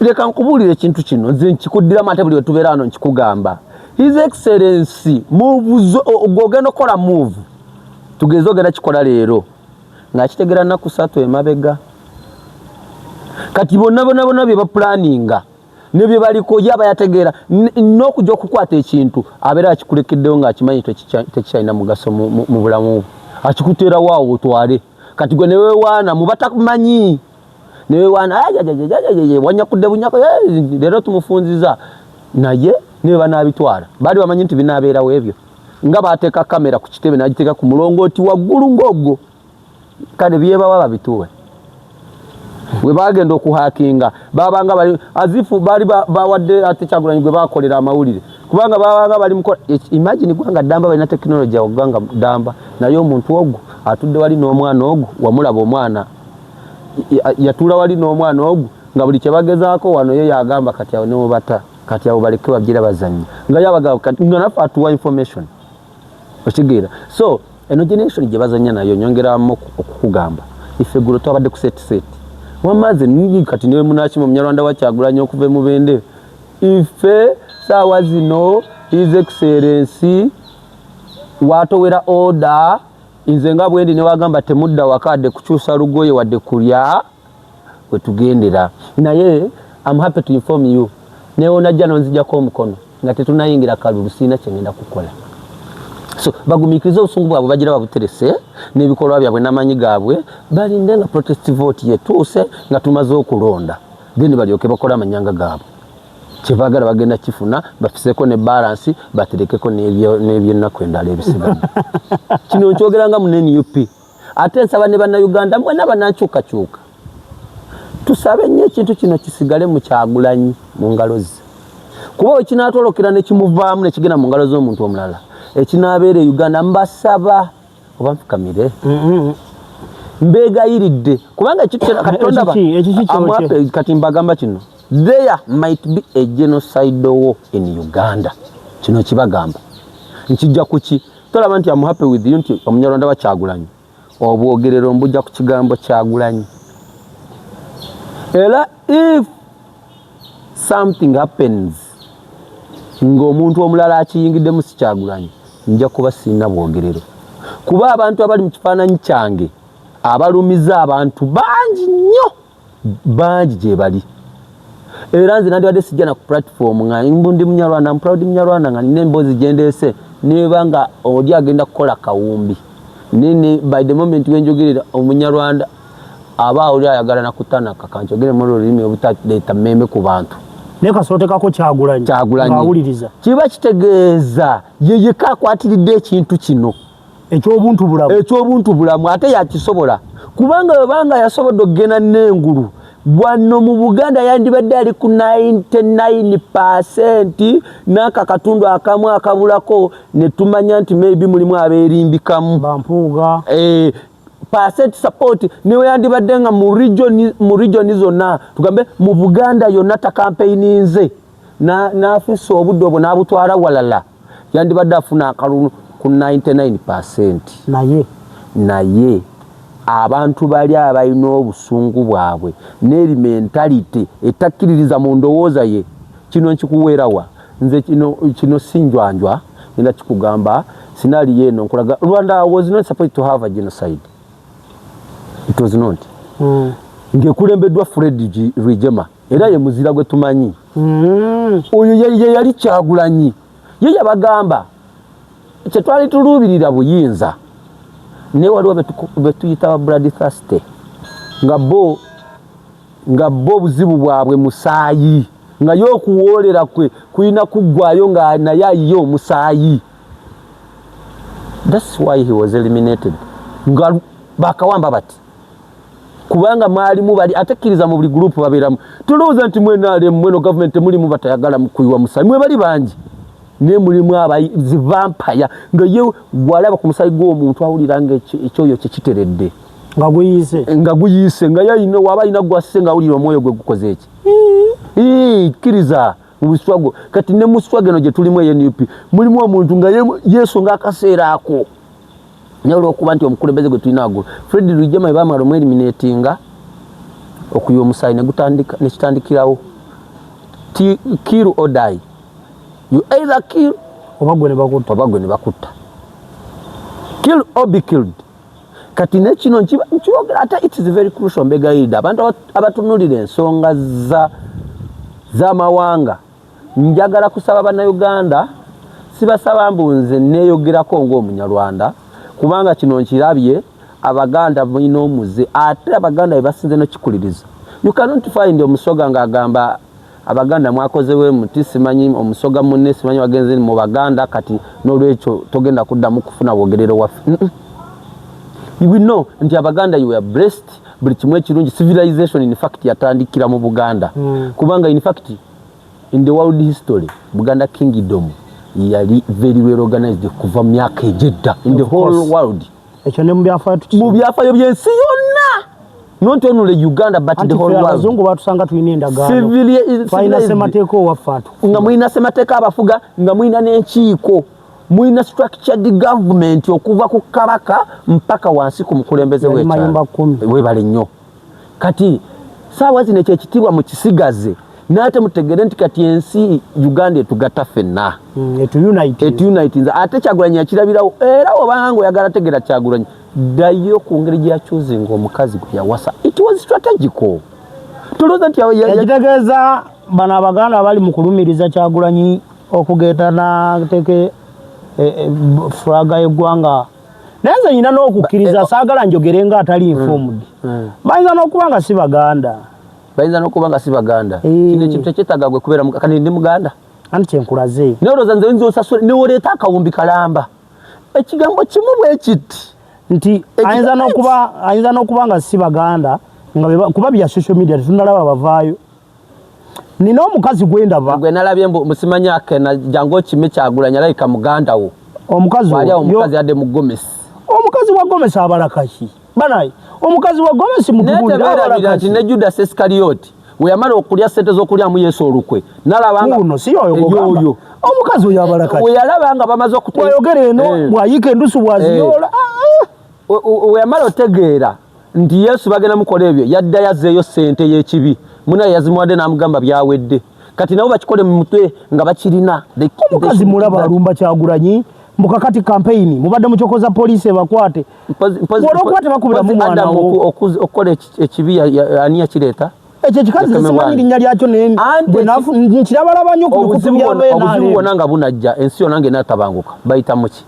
leka nkubuulira ekintu kino nze nkikuddiramu ate buli we tubeera wano nkikugamba His Excellency ogenda okola move tugeze ogenda kikola leero ng'akitegera nnaku 3 emabega kati bonna bye bapulaninga ne bye baliko yaba yategeera n'okujja okukwata ekintu abeera akikulekeddewo ng'akimanyi tekikyalina mugaso mu bulamu akikuteerawo awo otwale kati gwe neweewaana muba takumanyi neweewaana wanyakudde bunyako leero tumufunziza naye niwe banaabitwala baali bamanyi nti binaabeerawo ebyo nga baateeka kamera ku kitebe n'agiteeka ku mulongooti waggulu ng'ogwo kale byebawa babituwe we bagenda okuhakinga babanga bali azifu bali bawadde ate Kyagulanyi gwe bakolera amawulire kubanga babanga bali mukola imagine gwanga Damba balina technology ya gwanga Damba naye omuntu ogwo atudde wali n'omwana ogwo wamulaba omwana yatula wali n'omwana ogwo nga buli kye bagezaako wano ye yagamba kati awo ne bata kati abo baleke bagira bazannya nga yabaga kati nga nafa atuwa information okigeera so eno generation gye bazannya nayo nyongeramu okukugamba ife gulo twabadde ku set wamaze nini kati niwe munaki mu Munyarwanda wa Kyagulanyi okuve mu bende ife sawa zino His Excellency watowera order inze nga bwendi ne wagamba temudda wakade kukyusa lugoye wadde kulya we tugendera naye I'm happy to inform you neona jano nzijako omukono nga tetunayingira kalulu sina kyengenda kukola so bagumikiriza obusungu bwabwe bagira babuterese n'ebikolwa byabwe n'amanyi gaabwe balinde nga protest vote yetuuse nga tumaze okulonda then balyoke bakola amanyanga gaabwe kyebagala bagenda kifuna bafiseko ne balance baterekeko n'ebyennaku endala ebisigamu kino nkyogeranga mu NUP ate nsaba ne bannayuganda mwena banankyukakyuka tusabe nnyo ekintu kino kisigale mu Kyagulanyi mu ngalo ze kuba ekinaatolokera ne kimuvaamu ne kigenda mu ngalo z'omuntu omulala ekinabeera Uganda mbasaba oba nfukamire mbegayiridde kubanga ekitera Katonda kati mbagamba kino there might be a genocidal war in Uganda kino kibagamba nkijja kuki tolaba nti I'm happy with you nti Omunyarwanda wa Kyagulanyi obwogerero mbujja ku kigambo Kyagulanyi era if something happens ng'omuntu omulala akiyingidde mu Kyagulanyi nja kuba sina bwogerero kuba abantu abali mu kifaananyi kyange abalumiza abantu bangi nnyo bangi gye bali era nze nandibadde sijja na ku platform nga ndi Munyarwanda proud Munyarwanda nga nina emboozi gyendeese neba nga oli agenda kukola kawumbi nene by the moment wenjogerera Omunyarwanda aba oli ayagala nakutanaka kanjogere mu lulimi obutaleeta mmeme ku bantu ne kasootekako Kyagulanyi ng'awuliriza kiba kitegeeza yeyeka akwatiridde ekintu kino ekyobuntu bulamu ate yakisobola kubanga webanga yasobodde okugenda n'engulu bwano mu Buganda yandibadde ali ku 99% n'aka katundu akamu akabulako ne tumanya nti maybe mulimu abeerimbikamu bampuuga percent support niwe yandibadde nga mu region zonna tugambe mu Buganda yonna ta campaign nze n'afisa obudde obwo n'abutwala walala yandibadde afuna akalulu ku 99% naye abantu bali abalina obusungu bwabwe n'eri mentality etakkiririza mu ndowooza ye kino nkikuweerawa nze kino sinjwanjwa nina kikugamba sinali yeno nkulaga Rwanda was not supposed to have a genocide. It was not. Ngekulembeddwa Fred Rwigema era ye muzira gwe tumanyi. Oyo ye yali Kyagulanyi. Ye yabagamba kye twali tuluubirira buyinza ne waliwo betuyita bloodthirsty nga bo buzibu bwabwe musaayi nga y'okuwoolera kwe kulina kuggwayo nga naye ayiye omusaayi. That's why he was eliminated. Nga bakawamba bati kubanga mwalimu bali atekkiriza mu buli group babeeramu tulowooza nti mweno government mulimu batayagala kuyiwa musaayi mwe bali bangi ne mulimu abayizi vampire nga ye walaba ku musaayi gw'omuntu awulira nga ekyoyo kye kiteredde nga guyise nga yayina waba ina gwasse nga ulira omwoyo gwe gukoze eki kiriza ubuswago kati ne muswago no je tulimu NUP mulimu omuntu nga Yesu nga akaseera ako nyalo okuba nti omukulembeze gwe tulinago Fred Rujema bamaro mu eliminatinga okuyo omusayi ne gutandika ne kitandikirawo kill or die you either kill obagwe ne bakutta kill or be killed kati ne kino nkiwogera ate it is very crucial mbegayida abantu abatunulira ensonga za mawanga njagala kusaba bannayuganda sibasaba mbunze neyogerako ng'omunyarwanda kubanga kino nkirabye abaganda bulina omuze ate abaganda bebasinze nokikuliriza you cannot find omusoga ng'agamba abaganda mwakozewe muti simanyi omusoga munne simanyi wagenze mu baganda kati n'olwekyo togenda kuddamu kufuna bwogerero waffe we know nti abaganda you were blessed buli kimwe kirungi civilization in fact yatandikira mu Buganda kubanga in fact in the world history Buganda kingdom yali very well organized kuva myaka ejeda in the whole world ekyo ne mu byafayo byensi yonna not only Uganda but the whole world abazungu batusanga tuyina endagaano fayina semateeko wafatu nga mwina semateeka abafuga nga mwina n'enkiiko mwina structured government okuva ku kabaka mpaka wansi ku mukulembeze webale nnyo kati saawa zino ekyo ekitibwa mu kisigaze nate mutegere nti kati ensi Uganda etugatta ffenna etuunitinze ate Kyagulanyi akirabirawo era obanga oyagala tegera Kyagulanyi ddayo ku ngeri gyakyuzinga omukazi gwe yawasa it was strategical tulooza nti ekitegeeza bano abaganda bali mu kulumiriza Kyagulanyi okugenda nateke flaga y'eggwanga naye nze nyina n'okukkiriza saagala njogere nga atali informed bayinza n'okuba nga si baganda kino ekintu tekyetaaga gwe kubeera kati ndi muganda anti kyenkulaze neolooza nze oyinza osasula newoleeta akawumbi kalamba ekigambo kimu bwe kiti nti ayinza n'okuba nga si baganda kuba bya social media tetunalaba bavaayo nina omukazi gwendaba gwe nalabye musimanyi akena jangu kime Kyagulanyi alayika muganda wo omukazi yadde mu Gomesi omukazi wa Gomesi abalakaki banayi omukazi wa Gomesi mutubuulira nti ne Judas Iscariot we yamala okulya sente z'okulyamu Yesu olukwe nalabanga si oyo omukazi oyo abalakaki we yalabanga bamaze okuyogera eno bwayika endusu bwaziyoola we yamala otegeera nti Yesu bagenda mukola ebyo yadda yazzeeyo sente y'ekibi munaye yazimuwadde n'amugamba byawedde kati nabo bakikole mu mutwe nga bakirina omukazi mulaba alumba Kyagulanyi mbukakati campaign mubadde muchokoza police bakwate walokwate bakubira mu mwana okukola ekibi ani yakireta ekyo kikazi simanyi linnya lyakyo bwe nafu nkirabalaba nnyo ku bikutu byabe obuzibu bwonna nga bunajja ensi yonna ng'enaatabanguka bayita muki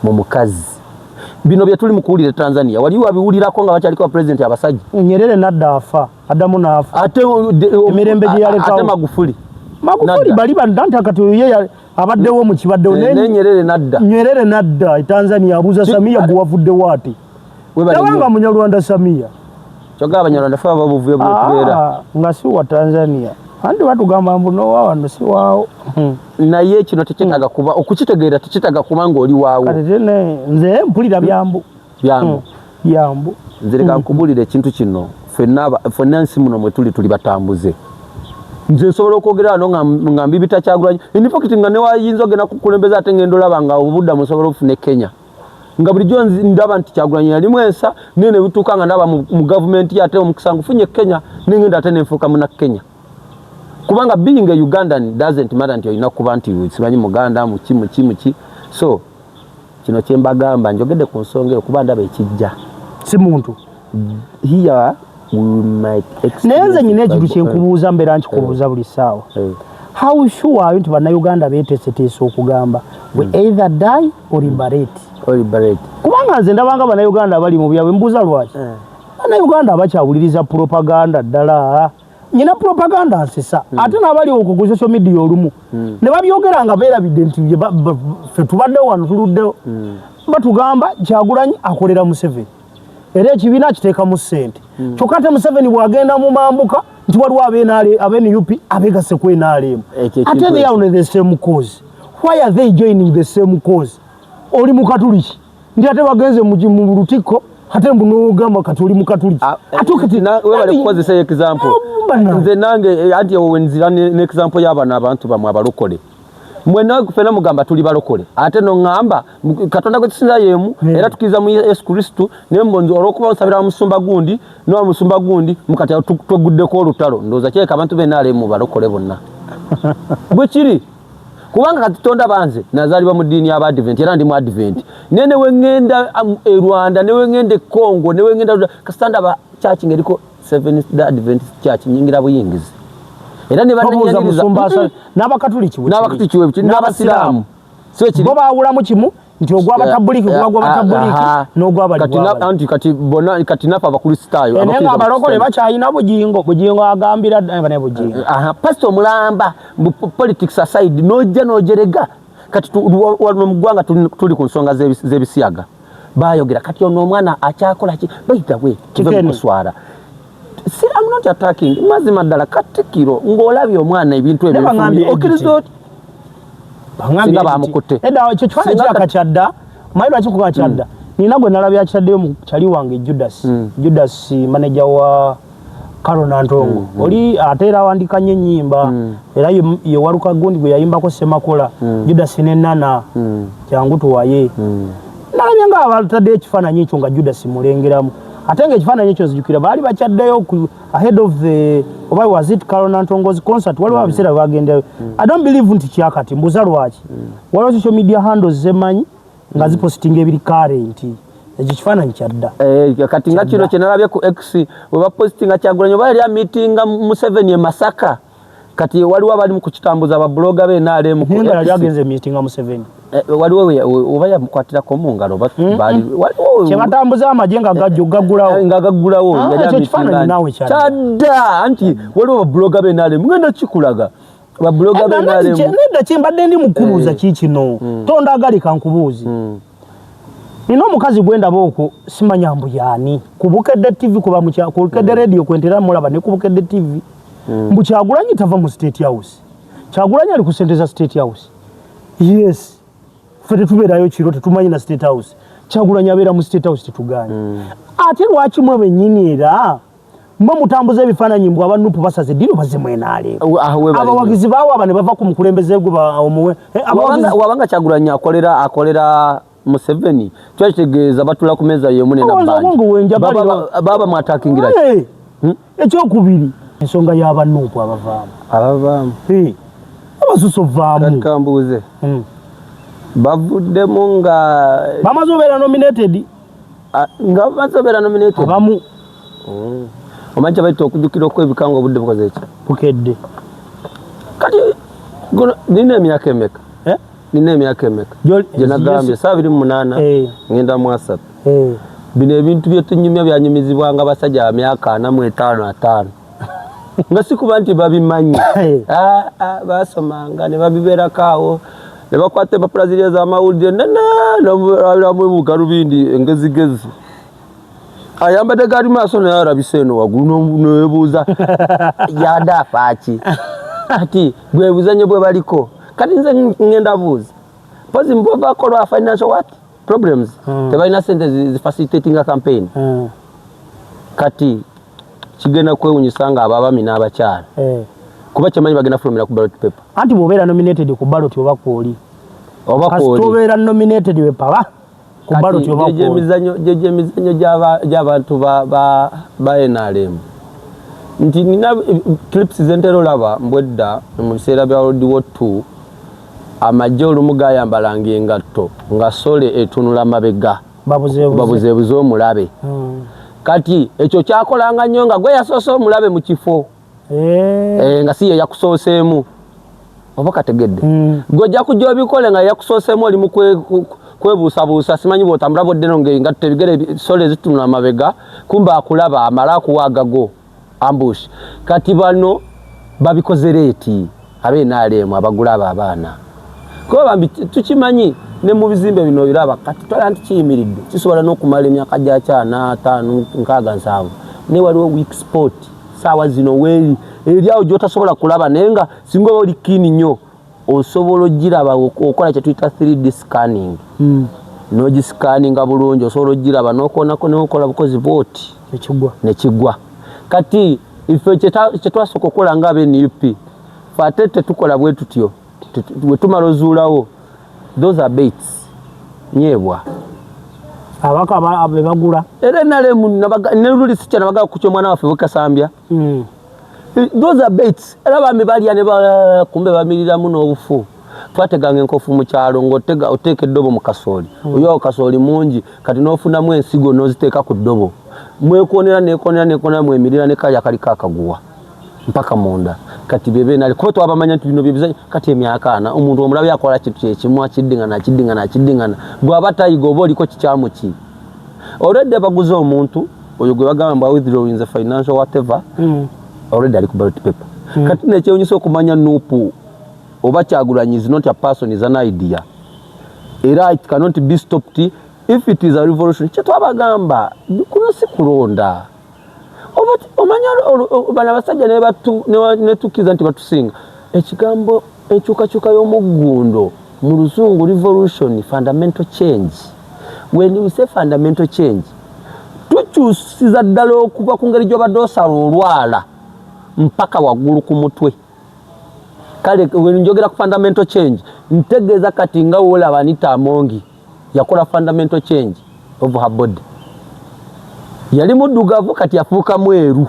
mu mukazi bino bye tuli mu kuwulira Tanzania wali wabiwulirako nga bakyaliko president abasajja Nyerere nadda afa addamu n'afa ate emirembe gye yalekawo ate Magufuli bali bandanta kati ye abaddewo mu kibaddewo Nyerere nadda Tanzania abuuza Samia guwavudde waati tewanga munyarwanda Samia kyogera abanyarwanda fe babuvuye bwetubeera nga si wa Tanzania andi batugamba mbu wano si waawo naye kino tekyetaaga kuba okukitegeera tekyetaaga kuba ng'oli waawo kati nze mpulira byambu nze leka nkubuulira ekintu kino ffenna ensi muno mwe tuli batambuze nze nsobola okwogera wano nga mbibita Kyagulanyi infact nga newayinza ogenda kukulembeza ate ngenda olaba nga obudda musobola okufuna e Kenya nga bulijjo ndaba nti Kyagulanyi yalimu ensa nene bituuka nga ndaba mu gavumenti ate omukisa ngufunye Kenya nengenda ate nenfuuka muna Kenya kubanga being a Ugandan doesn't matter nti olina kuba nti simanyi muganda muki so kino kyembagamba njogedde ku nsonga eyo kuba ndaba ekijja si muntu here naye nze nyina ekintu kyenkubuuza mbeera nkikubuuza buli ssaawa how sure are you nti bannayuganda beeteeseteese okugamba we either die or liberate kubanga nze ndabanga bannayuganda bali mu byabwe mbuuza lwaki bannayuganda abakyawuliriza propaganda ddala nyina propaganda nsesa ate n'abali okwo ku social media olumu ne babyogera nga beerabidde nti ffe tubaddewo wano tuluddewo batugamba Kyagulanyi akolera Museveni era ekibiina kiteekamu ssente kyokka ate Museveni bw'agenda mu mambuka nti waliwo ab'NUP abeegasse ku NRM ate they are on the same cause why are they joining the same cause oli mu Katuliki ndi ate bagenze mu Lutikko ate mbuno gamba katuli mukatuli atukati na wewe alikukozesa example nze nange anti owenzira ne example y'abana abantu bamwe abalokole mwena kufena mugamba tuli balokole ate no ngamba katonda ko tisinza yemu era tukiza mu Yesu Kristo ne mbonzo olokuba osabira musumba gundi no musumba gundi mukati tugudde ko olutalo ndoza kyeka abantu benale mu balokole bonna bwe kiri kubanga katitonda banze nazali ba mu dini ya Advent era ndi mu Advent nene wengenda e Rwanda ne wengende Congo ne wengenda kasanda ba church ngeriko Seventh Day Adventist Church nyingira buyingizi era ne bananyiriza musumbasa n'abakatoliki n'abasilamu so kiri bo bawula mu kimu nti ogwa batabuliki ogwa batabuliki n'ogwa bali kati bona kati napa abakristaayo nenga abalokole bakyayina bujingo agambira ne bujingo pastor mulamba politics aside nojerega kati wano mugwanga tuli ku nsonga zebisiyaga bayogera kati ono omwana akyakola ki baita we kive kuswara. See, I'm not attacking. Mazima dala katikiro ngolabye omwana ebintu ebyo okristo bangambi bamukote eda ekyo kifana kyakachadda mayiro akikuka chadda nina gwe nalabya akadde mu chali wange Judas manager wa Karona Ntongo oli atera wandikanye nyimba era ye waruka gundi gwe yayimba ko Semakola Judas ne nana kyangu tuwaye nalabye nga abatadde ekifaananyi ekyo nga Judas mulengeramu atenge ekifaananyi ekyo zijukira baali bakyaddeyo ahead of the oba was it Karona Ntongo's concert waliwo abisera bagenda I don't believe nti kyakati mbuza lwaki waliwo social media handles zemanyi nga zipostinga ebiri current ekifaananyi kyadda kati nga kino kyenalabye ku X oba postinga Kyagulanyi oba yali meetinga Museveni e Masaka kati waliwo abali mu kukitambuza aba blogger be naale mu nga yali agenze meetinga Museveni waliwo oba yamukwatira ko mu ngalo bali waliwo kyebatambuza amajenga gagulawo yali ekifaananyi nawe kyadda anti waliwo blogger be naale ngenda kikulaga ba blogger be naale nenda kimbadde ndi mukubuuza kikino tonda agalika nkubuuzi nino omukazi gwenda boko simanya mbu yani kubukedde TV kuba kubukedde radio kwentera mulaba ne kubukedde TV mbu Kyagulanyi tava mu State House Kyagulanyi ali kusenteza State House yes fete tubeerayo kiro tetumanyi na State House Kyagulanyi abeera mu State House tetuganye ate lwaki mwe benyini era mwe mutambuza ebifaananyi mbw abanupu basaze dino bazimwenaale abawagizi baawo aba ne bava ku mukulembeze gwe omuwe wabanga Kyagulanyi akolera Museveni twakitegeeza batula ku meza yemu ne baba mwatakingira ekyokubiri ensonga y'abanuupu abavaamu abasuso vaamu kambuuze bavuddemu nga bamaze obeera nominated nga bamaze obeera nominated abamu omanyi baita okujjukira okwebikanga obudde bukoze eki bukedde kati nina emyaka emeka nina emyaka emeka gye nagambye 28 ngenda mu 3 bino ebintu byetunyumya byanyumizibwanga basajja myaka 45 nga sikuba nti babimanyi basomanga ne babibeerakaawo ne bakwata empapula z'amawulire nalamu bugalubindi engezigezi ayambadde gaali maaso naye alabise eno waggulu newebuuza yadaafa ki ati bwe buzanyo bwe baliko kati nze ngenda buuza pozi mbavaako lwa financial what problems tebalina sente zifacilitating a campaign kati kigenda kwewunyisa nga ababami n'abakyala kuba kyemanyi bagenda fulumira ku ballot paper anti bw'obeera nominated ku ballot oba kwoli kasita obeera nominated wepaba ku ballot oba kwoli gyegyo emizannyo gy'abantu ba NRM nti nina clips zentera olaba mbwedda mu biseera bya World War II amajje olumu gayambalanga engatto nga sole etunula mabega babuzeebuze omulabe kati ekyo kyakolanga nnyo nga gwe yasoose omulabe mu kifo nga si ye yakusooseemu oba kategedde gwojja kujja obikole nga yakusooseemu oli mu kwebuusabuusa simanyi bw'otambula bwoddeno ngaengatto ebigere sole zitunula amabega kumba akulaba amala akuwaagago ambush kati bano babikoze leeti ab'NRM abagulaba abaana kuba bambi tukimanyi ne mu bizimbe bino biraba kati twala nti kiyimiridde kisobola n'okumala emyaka gya 5 6 7 ne waliwo weak spot saawa zino weeri eri awo gy'otasobola kulaba naye nga singa oba oli kiini nnyo osobola ogiraba okola kye tuyita 3D scanning n'ogisikaninga bulungi osobola ogiraba n'okoonako neokola bukozi bwoti nekigwa kati ife kyetwasooka okukola nga abe-NUP fe ate tetukola bwe tutyo wetumala ozuulawo those are baits nyeebwa abaka bebagula era nalemu neluli sikya nabagaa ku kyomwana waffe bwekasambya those are baits era bami balya ne kumbe bamiriramu n'obufu twateganga enkofu mu kyalo ng'oteeka eddobo mu kasooli oyo kasooli mungi kati n'ofunamu ensigo n'oziteeka ku ddobo mwekoonera mwemirira ne kalya kaliko akaguwa mpaka munda kati bebe nali kuba twabamanya nti bino byebiza kati emyaka ana omuntu omulabi akola kintu kyekimu akiddingana bw'aba tayiga oba oliko kikyamu ki already baguze omuntu oyo gwe bagamba withdrawing the financial whatever already ali ku ballot paper kati nekyewunyisa okumanya NUP oba Kyagulanyi is not a person, is an idea era it cannot be stopped if it is a revolution kyetwabagamba kuno si kulonda omanya bana basajja netukiza nti batusinga ekigambo enkyukakyuka y'omuggundo mu Luzungu revolution fundamental change. When we say fundamental change tukyusiza ddala okuva ku ngeri gy'obadde osala olwala mpaka waggulu ku mutwe kale njogera ku fundamental change ntegeeza kati nga woolaba Anita Amongi yakola fundamental change of her body yali muddugavu kati yafuuka mweru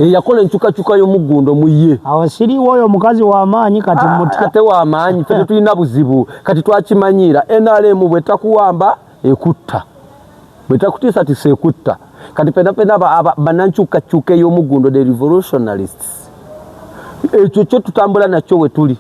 yakola enkyukakyuka y'omuggundo mu ye awo siriwo oyo omukazi w'amaanyi kati mutya ate w'amaanyi ffe tetulina buzibu kati twakimanyiira NRM bwetakuwamba ekutta bwetakutiisa tisa ekutta kati penapena banankyukakyuka ey'omuggundo the revolutionists ekyo kyo tutambula nakyo we tuli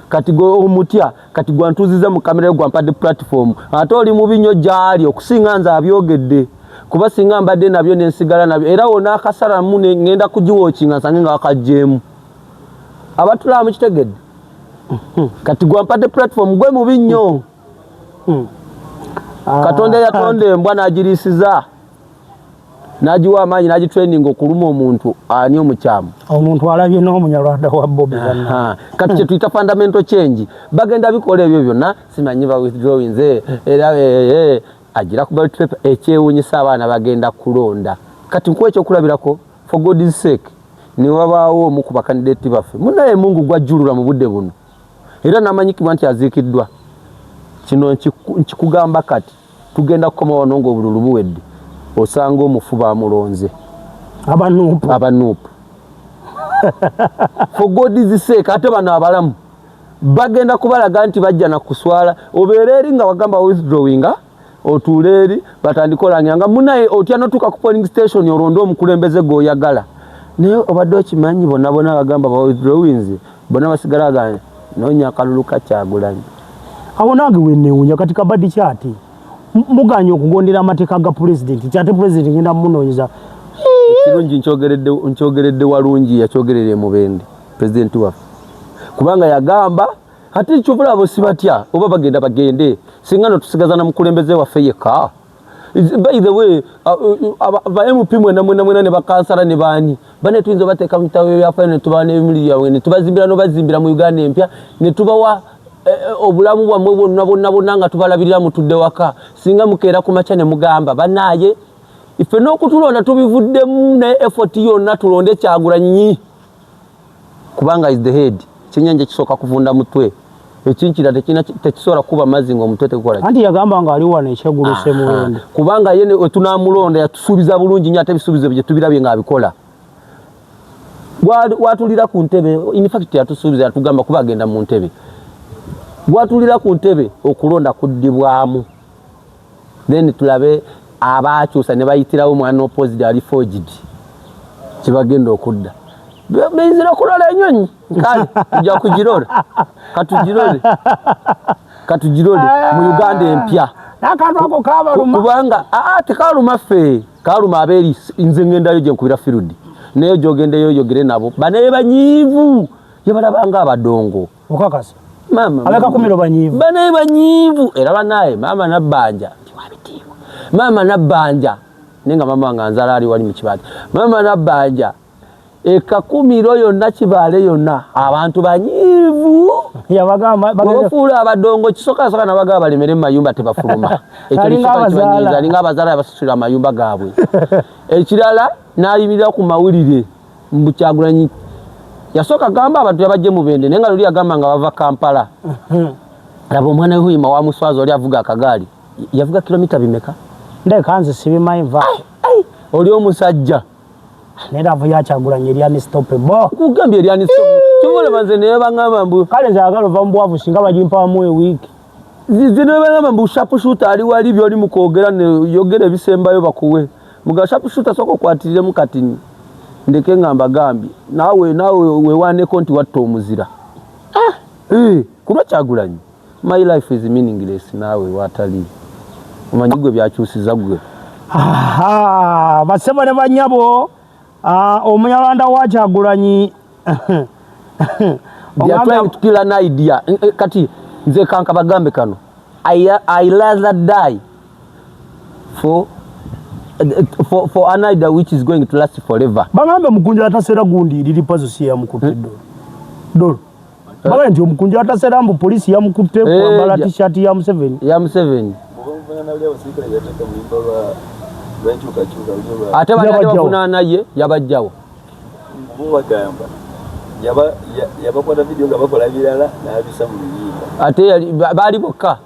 kati gwe omutya kati gwantuziza mu kamera gwampadde platform ate oli mu binyo gyali okusinga nze abyogedde kuba singa mbadde nabyo nensigala nabyo era wona akasalamu ngenda kugiwookinga nsange nga wakajjeemu abatulaba mukitegedde kati gwampadde platform gwe mubi nnyo Katonda yatonda embwa n'agirisiza n'agiwa amaanyi n'agitraining okuluma omuntu ani omukyamu omuntu alabye n'omunyalwanda wa Bobi kati kye tuyita fundamental change bagenda bikola ebyo byonna simanyi ba withdrawing era agira ku ballot paper ekyewuunyisa abaana bagenda kulonda kati nkuwa ekyokulabirako for God's sake ne wabaawo omu ku bakandidate baffe munaye Mungu gwajjulula mu budde buno era n'amanyikibwa nti aziikiddwa kino nkikugamba kati tugenda kukoma wano ng'obululu buwedde osanga omufu bamulonze abanuupu for God's sake ate bano abalamu bagenda kubalaga nti bajja nakuswala obeera eri nga wagamba withdrawing otuule eri batandika olangiranga munaye otya notuuka ku polling station olonde omukulembeze gw'oyagala naye obadde okimanyi bonna bagamba ba withdrawings bonna basigala ganya noonya akalulu ka Kyagulanyi awo nange wenneewuunya kati kabadde kyati muganya okugondera amateeka ga pulezidenti kyate pulezidenti ngenda mumunoonyeza ekirungi nkyogeredde walungi yakyogerera Mubende pulezidenti waffe kubanga yagamba ate kyobulabo sibatya oba bagende singa notusigaza na mukulembeze waffe yekka by the way ba MP mwena ne bakansala ne baani bane tuyinza bateeka mu bitabo byaffe ne tuba n'emili yawe ne tubazimbira mu Uganda empya ne tubawa obulamu bwamwe bonna nga tubalabirira mutudde waka singa mukeera ku makya ne mugamba banaye ife n'okutulonda tubivuddemu ne effort yonna tulonde Kyagulanyi kubanga is the head kyenyanja kisooka kuvunda mutwe ekinkira tekisobola kuba mazzi ng'omutwe tegukola anti yagamba nga ali wano ekyeggulo Ssemwende kubanga ye wetunamulonda yatusuubiza bulungi nnyo ate ebisuubizo bye tubirabye ng'abikola watulira ku ntebe in fact yatusuubiza yatugamba kuba agenda mu ntebe watulira ku ntebe okulonda kuddibwamu then tulabe abaakyusa ne bayitirawo mwana opposite ali forged kibagenda okudda bizira okulola enyonyi kale tujja kugirora katugirole mu Uganda empya n'akantu ako kaabaluma kubanga tekaluma ffe kaluma abeeri nze ngendayo gye nkubira field naye gyogendeyo yogere nabo banaye banyiivu yebalabanga abadongo okakasa mama abeka kumiro banyiivu banaye banyiivu era banaye mama nabbanja tiwabitiibwa mama nabbanja nenga mama wange anzala ali wali mu kibanja mama nabbanja ekakumiro yonna kibaale yonna abantu banyiivu yabagamba bafuula abadongo kisoka soka nabagamba balemere mu mayumba tebafuluma alinga abazaala abasasula amayumba gaabwe ekirala n'ayimirira ku mawulire mu Kyagulanyi yasooka gamba abantu yabajje mu Bende naye nga luli agamba nga bava Kampala laba omwana w'Huyima wa Muswazi oli avuga akagaali yavuga kilomita bimeka ndekanze sibimanyi va oli omusajja neravu ya Kyagulanyi eri unstoppable kugambye eri unstoppable tubule banze ne bangamba mbu kale nzagala ova mbwavu singa bajimpa mu week zino bangamba mbu sharpshooter ali wali byoli mukogera ne yogera ebisembayo bakuwe muga sharpshooter soko kwatirire mu katini ndeke ngamba gambi nawe wewane konti watto omuzira kuba Kyagulanyi my life is meaningless nawe watali omanyigwe byakyusiza gwe basema ne banyabo Omunyalwanda wa Kyagulanyi they are trying to kill an idea kati nze kanka bagambe kano I rather die for an idea which is going to last forever. Bagambe mukunja atasera gundi lili pazo ya mukutte dolo baga nti omukunja atasera mbu polisi ya mukutte kwa bala t-shirt ya Museveni ate bafuna ye yabajjawo bagamba yabakwata video nga bakola birala n'abisa mu luyimba ate bali bokka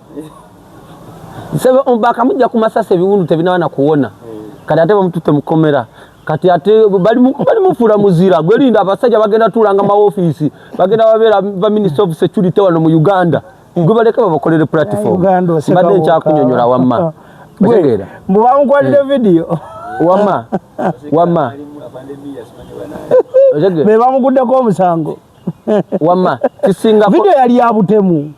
sebe bakamujja ku masasa ebiwundu tebinawana kuwona kati ate bamututte mukomera kati ate bali mufuula muzira gwerinda abasajja bagenda tulanga ma office bagenda babeera ba Minister of Security wano mu Uganda gwe baleka babakolere platform badde nkyakunyonyola wamma Otegera mubamukwalire video wamma otegera be bamuguddeko omusango wamma kisinga video yali ya butemu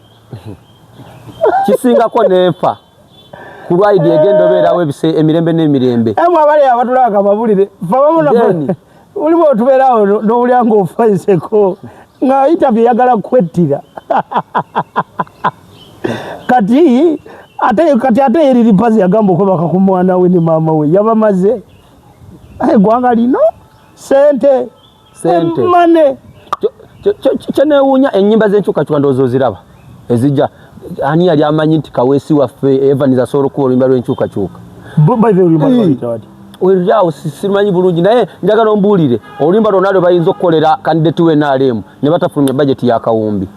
kisinga ko nefa kulwaidi egendo beerawo ebise emirembe n'emirembe abali abatulaka mabulire fabamuna ulibo tubeerawo n'olyango ofaiseko nga interview yagala kwettira kati ate eri lipazi yagamba okwebaka ku mwana we ne maama we yabamaze gwanga lino sente mane kyenewuunya ennyimba z'enkyukakyuka ndowooza ziraba ezijja ani yali amanyi nti Kaweesi waffe Evans asobola okuba oluyimba lw'enkyukakyuka weryawo simanyi bulungi naye njagala ombuulire oluyimba lwonna lwe bayinza okukolera kandidate w'NRM ne batafulumya bajeti y'akawumbi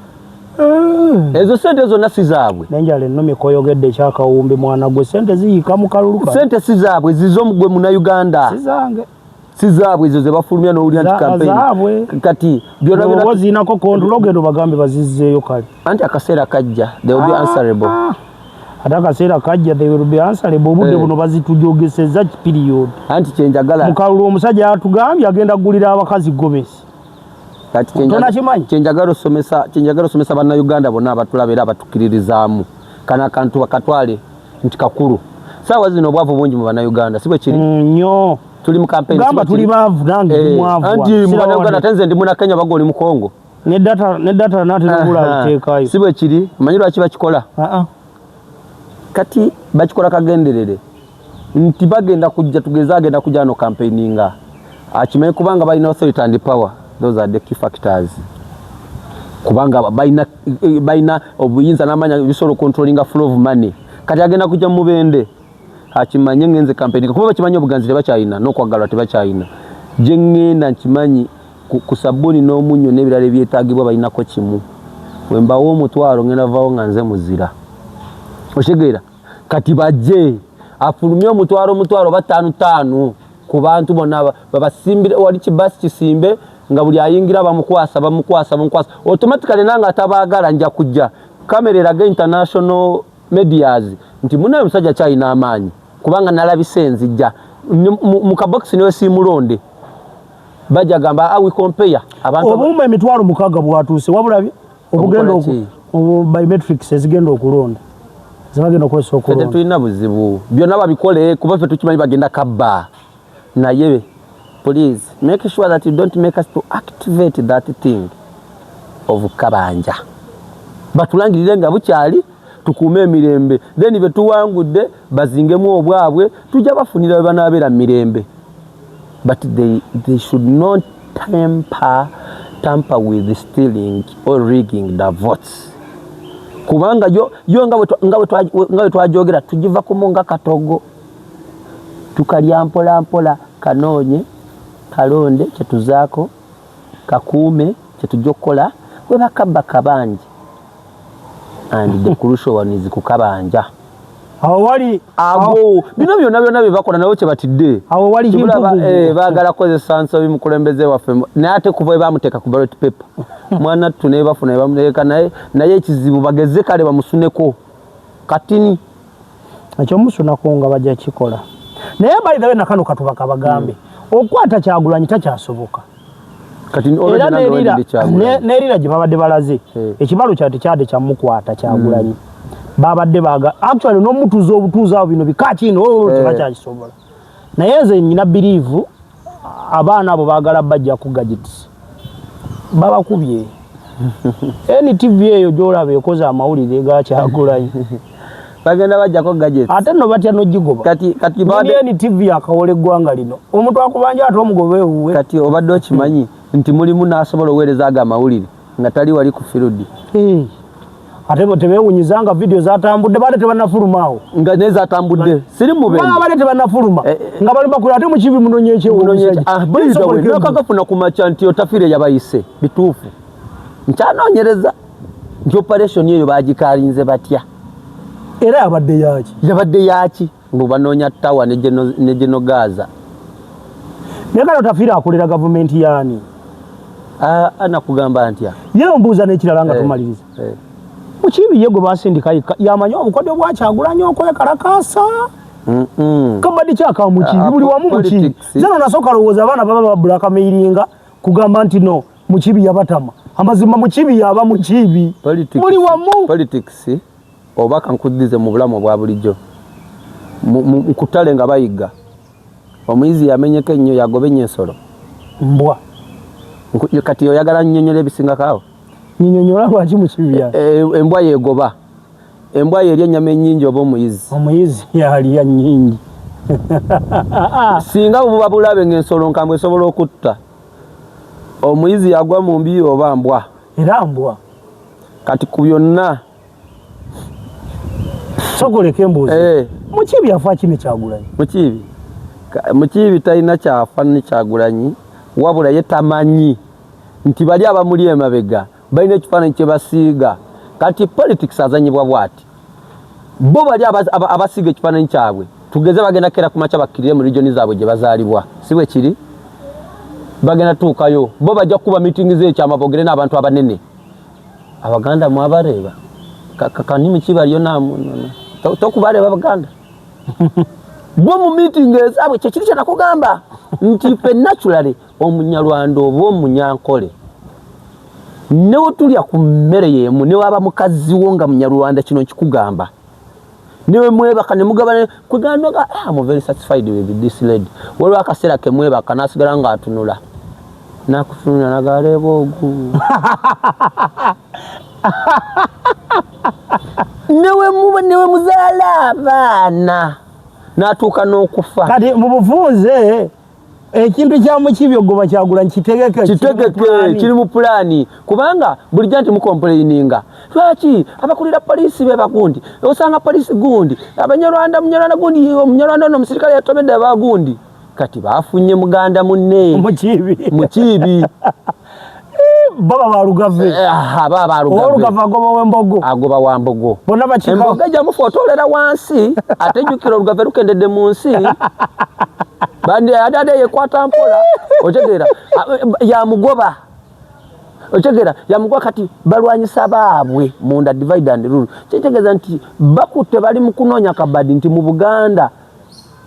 ezo sente zonna si zaabwe nenjala ennomi koyogedde ekyakawumbi mwana gwe sente ziyika mu kalulu sente si zaabwe zizo mugwe Munnayuganda si zaabwe ezo ze bafulumya n'owulira nti campaign kati byonna zinako kontrol ogendo bagambe bazizzeeyo kale anti akaseera kajja they will be answerable ate akaseera kajja they will be answerable obudde buno bazitujogeseza period anti kyenjagala mu kalulu omusajja atugambye agenda kugulira abakazi gomesi kati kyenjagala osomesa bannayuganda bonna abatulaba era abatukiririzaamu kana akantu bakatwale nti kakulu saawa zino obwavu bungi mu bannayuganda si bwe kiri nnyo tuli mu campaign gamba tuli baavu nange mwavu anti mu bannayuganda tenze ndi muna Kenya bago oli mu Kongo ne data natera teekayo si bwe kiri manyi lwaki bakikola kati bakikola kagenderere nti bagenda kujja tugeza agenda kujja no campaigninga akimanyi kubanga balina authority and power. Those are the key factors. Kubanga baina obuyinza namanya bisoro controlling flow of money. Kati agenda kujja mu Bende. Akimanye ngenze campaign. Kuba bakimanyi obuganzire bakyayina n'okwagalwa tebakyayina. Je ngenda nkimanyi ku sabuni n'omunyo n'ebirala byetaagibwa balinako kimu. Wembawo omutwalo ngenda vawo nga nze muzira. Oshegeera. Kati bajje afulumye omutwalo batanu ku bantu bonna babasimbire wali kibasi kisimbe nga buli ayingira bamukwasa automatically nanga atabagala nja kujja kamera eraga international medias nti munayo musajja kyayina amaanyi kubanga nalabisenzi jja mu kabox niwe simulonde bajja gamba we compare abantu obumma emitwalo mukaga bwatuuse wabulabye obugendo biometrics ezigenda okulonda zibagenda okwesa okulonda tulina buzibu byonna babikole kuba ffe tukimanyi bagenda kabba naye please make sure that you don't make us to activate that thing of kabanja batulangirire nga bukyali tukuume emirembe then betuwangudde bazingemu obwabwe tujja bafunira banabeera mirembe but they should not temper tamper with stealing or rigging the votes. Kubanga yo nga twajogera tujiva kumunga katogo tukalya mpola mpola kanonye kalonde chetuzaako kakuume chetujokola we bakabba kabanje and the crucial one is kukabanja awo wali abo bino byonna bye bakola nawo kye batidde awo wali baagala kozesa nsobi mukulembeze waffe naye ate kuva bamuteeka ku ballot paper mwana tune bafuna bamuleka naye ekizibu bageze kale bamusuneko katini ekyo musunako nga bajja kikola naye by the way nakano katubaka bagambe okwata Kyagulanyi takyasoboka katini nerira gye babadde balaze ekibalo kyade kyamukwata Kyagulanyi babadde baga actually no mutuzo obutuza bino bikakino tebakyakisobola naye nze nyina believe abaana abo baagala bajja ku gadgets babakubye NTV eyo gyolaba ekoza amawulire ga Kyagulanyi bagenda bajja ko gadgets ate no batya no jigoba kati bade NTV akawole gwanga lino omuntu akubanja ate omugobe uwe kati obadde okimanyi nti mulimu nasobola oweereza aga amawulire nga tali wali ku field ate tebewunyizanga video zatambudde bade tebanafulumaawo nga neza atambudde siri mubende bade tebanafuluma nga bali bakula ate mukibi munonyeche nakakafuna kumacha nti otafire yabayise bituufu nkyanoonyereza nti operation eyo bagikalinze batya era yabadde yaki ngubanoonya tawa ne Geno Gaza nekale otafire akolera gavumenti yani anakugamba ntya yewe mbuuza n'ekirala nga tumaliriza mukibi yego basindika yamanyo obukodyo bwa Kyagulanyi okwekalakasa kabadi kyaka mukibi buli wamu mukibi zeno nasoka lowooza abaana baba babulakamairinga kugamba nti no mukibi yabatama amazima mukibi yaba mukibi buli wamu politics oba kankudize mu bulamu bwa bulijjo mukutale nga bayiga omuyizi yamenyeka ennyo yagobenye ensolo mbwa kati oyagala nnyonyola ebisinga kaawo nnyonnyola lwaki mukibi ya embwa yegoba embwa yerya ennyama ennyingi oba omuyizi yalya nnyingi singa buba bulabe ng'ensolo nkambwe esobola okutta omuyizi yagwa mu mbi oba mbwa era mbwa kati ku byonna sokoleka embuuzi mukibi yafa kine Kyagulanyi mukibi talina kyafa ne Kyagulanyi wabula ye tamanyi nti bali abamuli emabega balina ekifaananyi kye basiiga kati politics azanyibwa bwati bo bali abasiiga ekifaananyi kyabwe tugeze bagenda kera ku makya bakkirire mu regioni zaabwe gye bazaalibwa si bwe kiri bagenda tuukayo bo bajja kuba meeting z'ekyama boogere n'abantu abanene abaganda mwabareeba kanimi kibaliyo tokubareeba abaganda bo mu meeting ezaabwe kyekiri kyenakugamba nti fe naturally omunyarwanda oba omunyankole newe tulya ku mmere yemu newe aba mukazi wo nga munyarwanda kino nkikugamba newe mwebaka ne mugabane kugamba I'm very satisfied with this lady waliwo akaseera ke mwebaka nasigala nga atunula nakutunula nagaleeba ogu newe muzaala abaana natuuka n'okufa kati mu bufunze ekintu kya mukibi ogoba Kyagulanyi kitegeke kiri mu pulaani kubanga bulijja nti mukomplaininga lwaki abakulira poliisi be bagundi osanga poliisi gundi abanyarwanda gundi omunyarwanda ono omusirikale yatomedde abagundi kati bafunye muganda munne mukibi baba barugave barugave agoba wambogo bonna bakika emboga jamufootolera wansi ate jjukira olugave lukendedde mu nsi bandi adade yekwata mpola otegera yamugoba otegera yamugoba kati balwanyisa baabwe munda divide and rule kitegeeza nti bakutte bali mu kunoonya kabadi nti mu Buganda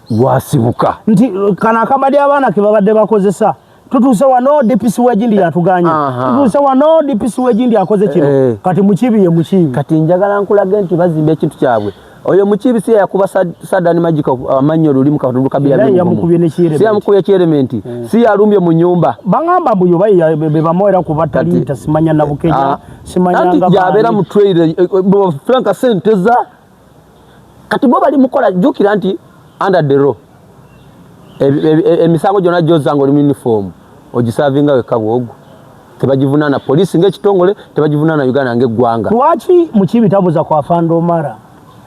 gwasibuka nti kana kabadi abaana ke babadde bakozesa tutuuse wano DPC w'egindi yatuganya tutuuse wano DPC w'egindi akoze kino kati mukibi ye mukibi kati njagala nkulage nti bazimba ekintu kyabwe oyo mukibi si yakuba Sadani Magica amanyo luli mu katundu kabira si yamukubye ekierementi si yalumbye mu nyumba bangamba mbuyo be bamoera kubatali tasimanya na Bukenya simanya nga yabeera mu trade franka senteza kati bo bali mukola jukira nti under the law emisango jona jozango li uniform ogisavinga wekabwogo tebagivunana poliisi ng'ekitongole tebagivunana Uganda ng'eggwanga. Lwaki mu Kibi tabuza kwa Fando Omara?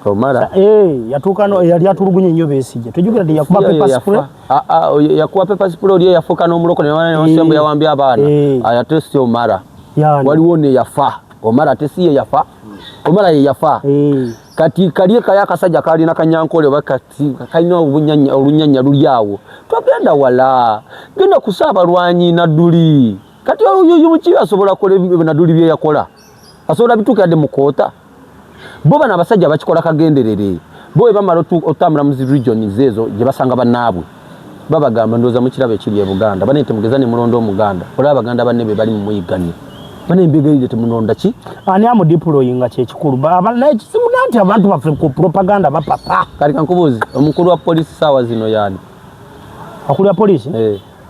Omara yatuuka yali atulugunye nnyo Besigye. Tujjukira nti yakuba pepper spray. Yakuba pepper spray oli yafuuka n'omuloko ne wasembu yawambye abaana. Ate si Omara. Waliwo ne yafa. Omara ate si ye yafa. Omara ye yafa. Kati kaliye kaya akasajja kalina Kanyankole bakati kalina olunyanya luli awo. Twagenda wala. Genda kusaba lwanyi Nadduli. Kati oyo mukibi asobola kola Nadduli bye yakola. Asobola bitukadde mu koota. Bo bana abasajja bakikola kagenderere. Bo bamala otambula mu region zezo gye basanga bannaabwe. Babagamba ndoza mu kirabo ekiri e Buganda. Banete mugezane mulondo Omuganda. Ola abaganda banne be bali mu muyiganye. Bane mbegerire temunonda ki? Ani amu deploying kye kikulu. Naye kisimuna nti abantu baffe ku propaganda bapapa. Kali kankubuzi omukulu wa police sawa zino yani. Akulu ya police?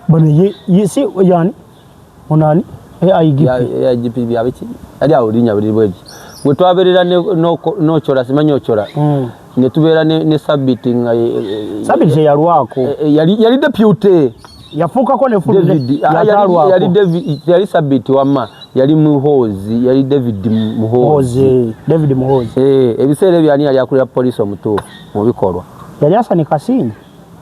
Bane yesi yani. Onani? IGP byabiki. Ali awulinya buli bweji. Bwe twaberera no chola simanyo chola. Ne tubeera ne sabiti sabiti yalwako. Yali deputy. Yafuka ko ne full David. Yali David yali sabiti wama. Yali Muhozi, yali David Muhozi. David Muhozi. Ebiseera byani yali akulira police omutuufu mu bikolwa. Yali Hassan Kasinyi.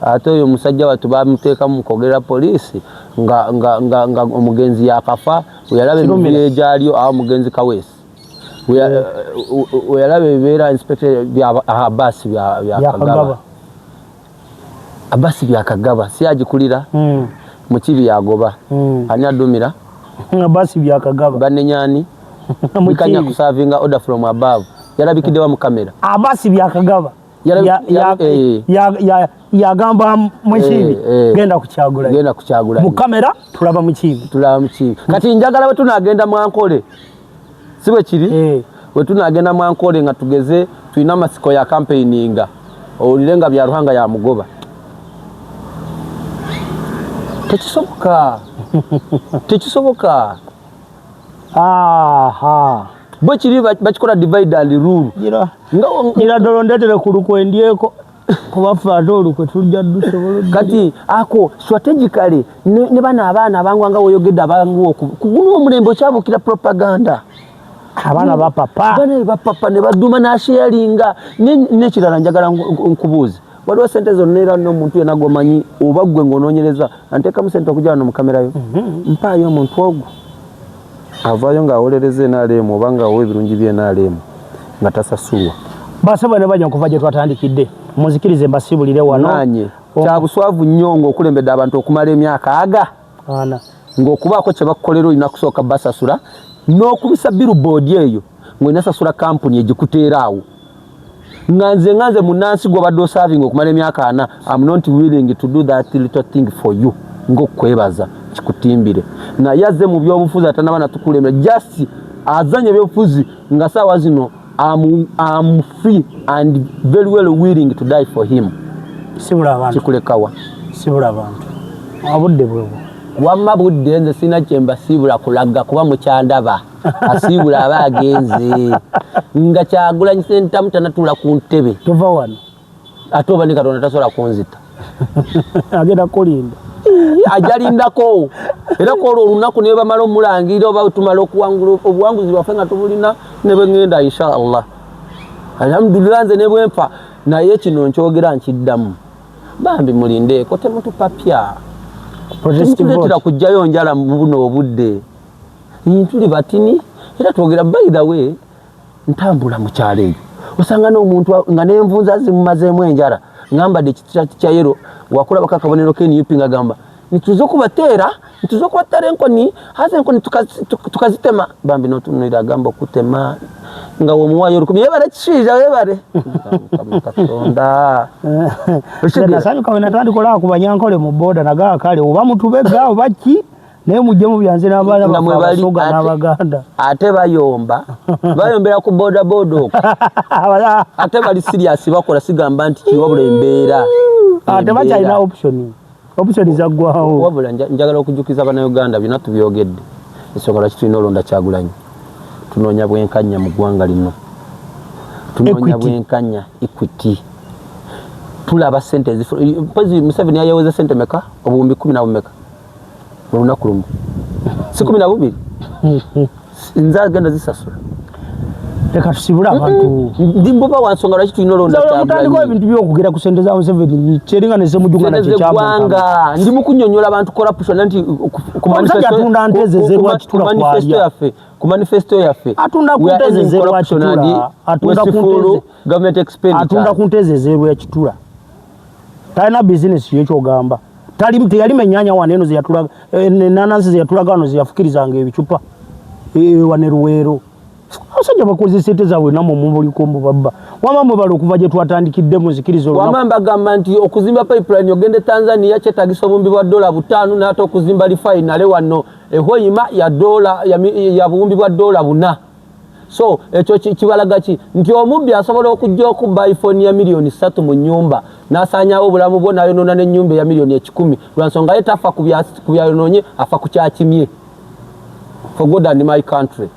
Ate oyo musajja watu bamuteeka mu kogera police nga omugenzi yakafa, uyalabe mubyeja aliyo awo mugenzi Kawesi. Uyalabe beera inspector bya Abbas bya Kagaba. Abbas bya Kagaba si agikulira mu Kibi yagoba. Ani adumira Abbas bya Kagaba banenyani bikanya kusavinga order from above yalabikide wa mu kamera. Abbas bya Kagaba ya gamba mu Kibi genda kukyagula mu kamera tulaba mu Kibi kati njagala we tunagenda mu Ankole siwe kiri we tunagenda mu Ankole nga tugeze tuina masiko ya campaigninga olirenga bya Ruhanga ya mugoba tekisoboka bwe kiri bakikola divide and rule ngira dolondetere kulukwendyeko kubafa atolu kwe tujja dusobola kati ako strategically ne bana abaana abangwanga woyogedde abangu kuguno omulembe kyabukira propaganda abana bapapa ne baduma na sharinga ne kirala njagala nkubuuze waliwo sente zonnera n'omuntu yena gomanyi oba gwe ng'onoonyereza anteekamu sente okujja wano mu kamera yo mpaayo omuntu ogwo avaayo ng'awolereza enaalemu oba ng'awa ebirungi by'enaalemu nga tasasulwa. Basaba ne bajja okuva gye twatandikidde muzikirize mbasibulire wano nanye kya buswavu nnyo ng'okulembedde abantu okumala emyaka ng'okubaako kye bakukolera olina kusooka basasula n'okubisa billboard eyo ng'olina sasula kampuni egikuteera awo. Nganze munansi gwa baddo serving okumala emyaka 4 I'm not willing to do that little thing for you ngokwebaza kikutimbire na yaze mu byobufuzi atanaba natukulemera just azanye byobufuzi nga sawa zino I'm free and very well willing to die for him. Sibula abantu kikulekawa sibula abantu abudde bwebo wamma budde nze sina kyemba sibula kulaga kuba mukyandaba asibula abagenze nga kyagulanye senta mutanatula ku ntebe tova wano atoba ne Katonda tasobola kunzita agenda kulinda ajalindako era ko olunaku ne bamala omulangira oba tumala okuwangula obuwanguzi bwaffe nga tubulina ne bwengenda inshallah alhamdulillah nze ne bwemfa naye kino nkyogera nkiddamu bambi mulindeeko temutupapya tuletera kujjayo njala mu buno obudde tuli batini era twogera by the way ntambula mu kyalo eyo osanga n'omuntu nga n'envunza zimumazeemu enjala ngambadde ekitiraati kya yero wakola bakakabonero KNUP ngagamba nituzo kubateera enkoni haza enkoni tukazitema bambi notunira agamba okutema nga omuwayo olukumi yebale kishiija yebale Katonda nasanyuka we natandikola ku Banyankole mu boda nagaa kale oba mutubega oba ki naye mujje mu byanze n'abaana basoga n'Abaganda ate bayombera ku boda bodo ate bali serious bakola sigamba nti kiwabula embeera ate bakyalina option zaggwawo wabula njagala okujukiza bana Uganda bina tubyogedde esokola kitulina olonda Kyagulanyi tunoonya bwenkanya mu ggwanga lino tunoonya bwenkanya equity tulaba sente mpozzi Museveni yayeweza sente meka obuwumbi 10 na bumeka olunaku lumu si 12 nza genda zisasula leka tusibula abantu ndimboba wansonga laki tulina olonda kyagula ebintu byokugera ku sente za Museveni kyeringa ne semujugana kyabanga ndi mukunyonyola abantu corruption nanti ku manifesto yaffe atunda kuntezezerwa kitula atunda kuntezezerwa ya kitula talina business yekyogamba teyalima ennyanya wane eno zeyatulaga enanansi zeyatulaga wano zeyafukirizanga ebicupa wane Luweero abasajja bakoze sente zaabwe namwe mubuliko mbubabba wamamwe bali okuva gye twatandikidde muzikiriza wamama mbagamba nti okuzimba pipeline ogende Tanzania kyetagisa obumbi bwa $5 n'ate okuzimba refinery wano ehoyima ya bumbi bwa $4 so ekyo kibalaga ki nti omubbi asobola okujja okubba iPhone ya milioni 3 mu nyumba n'asaanyawo obulamu bwo nayonoona n'ennyumba ya milioni 10 lwansonga ye tafa ku byayonoonye afa ku kyakimye for God and my country.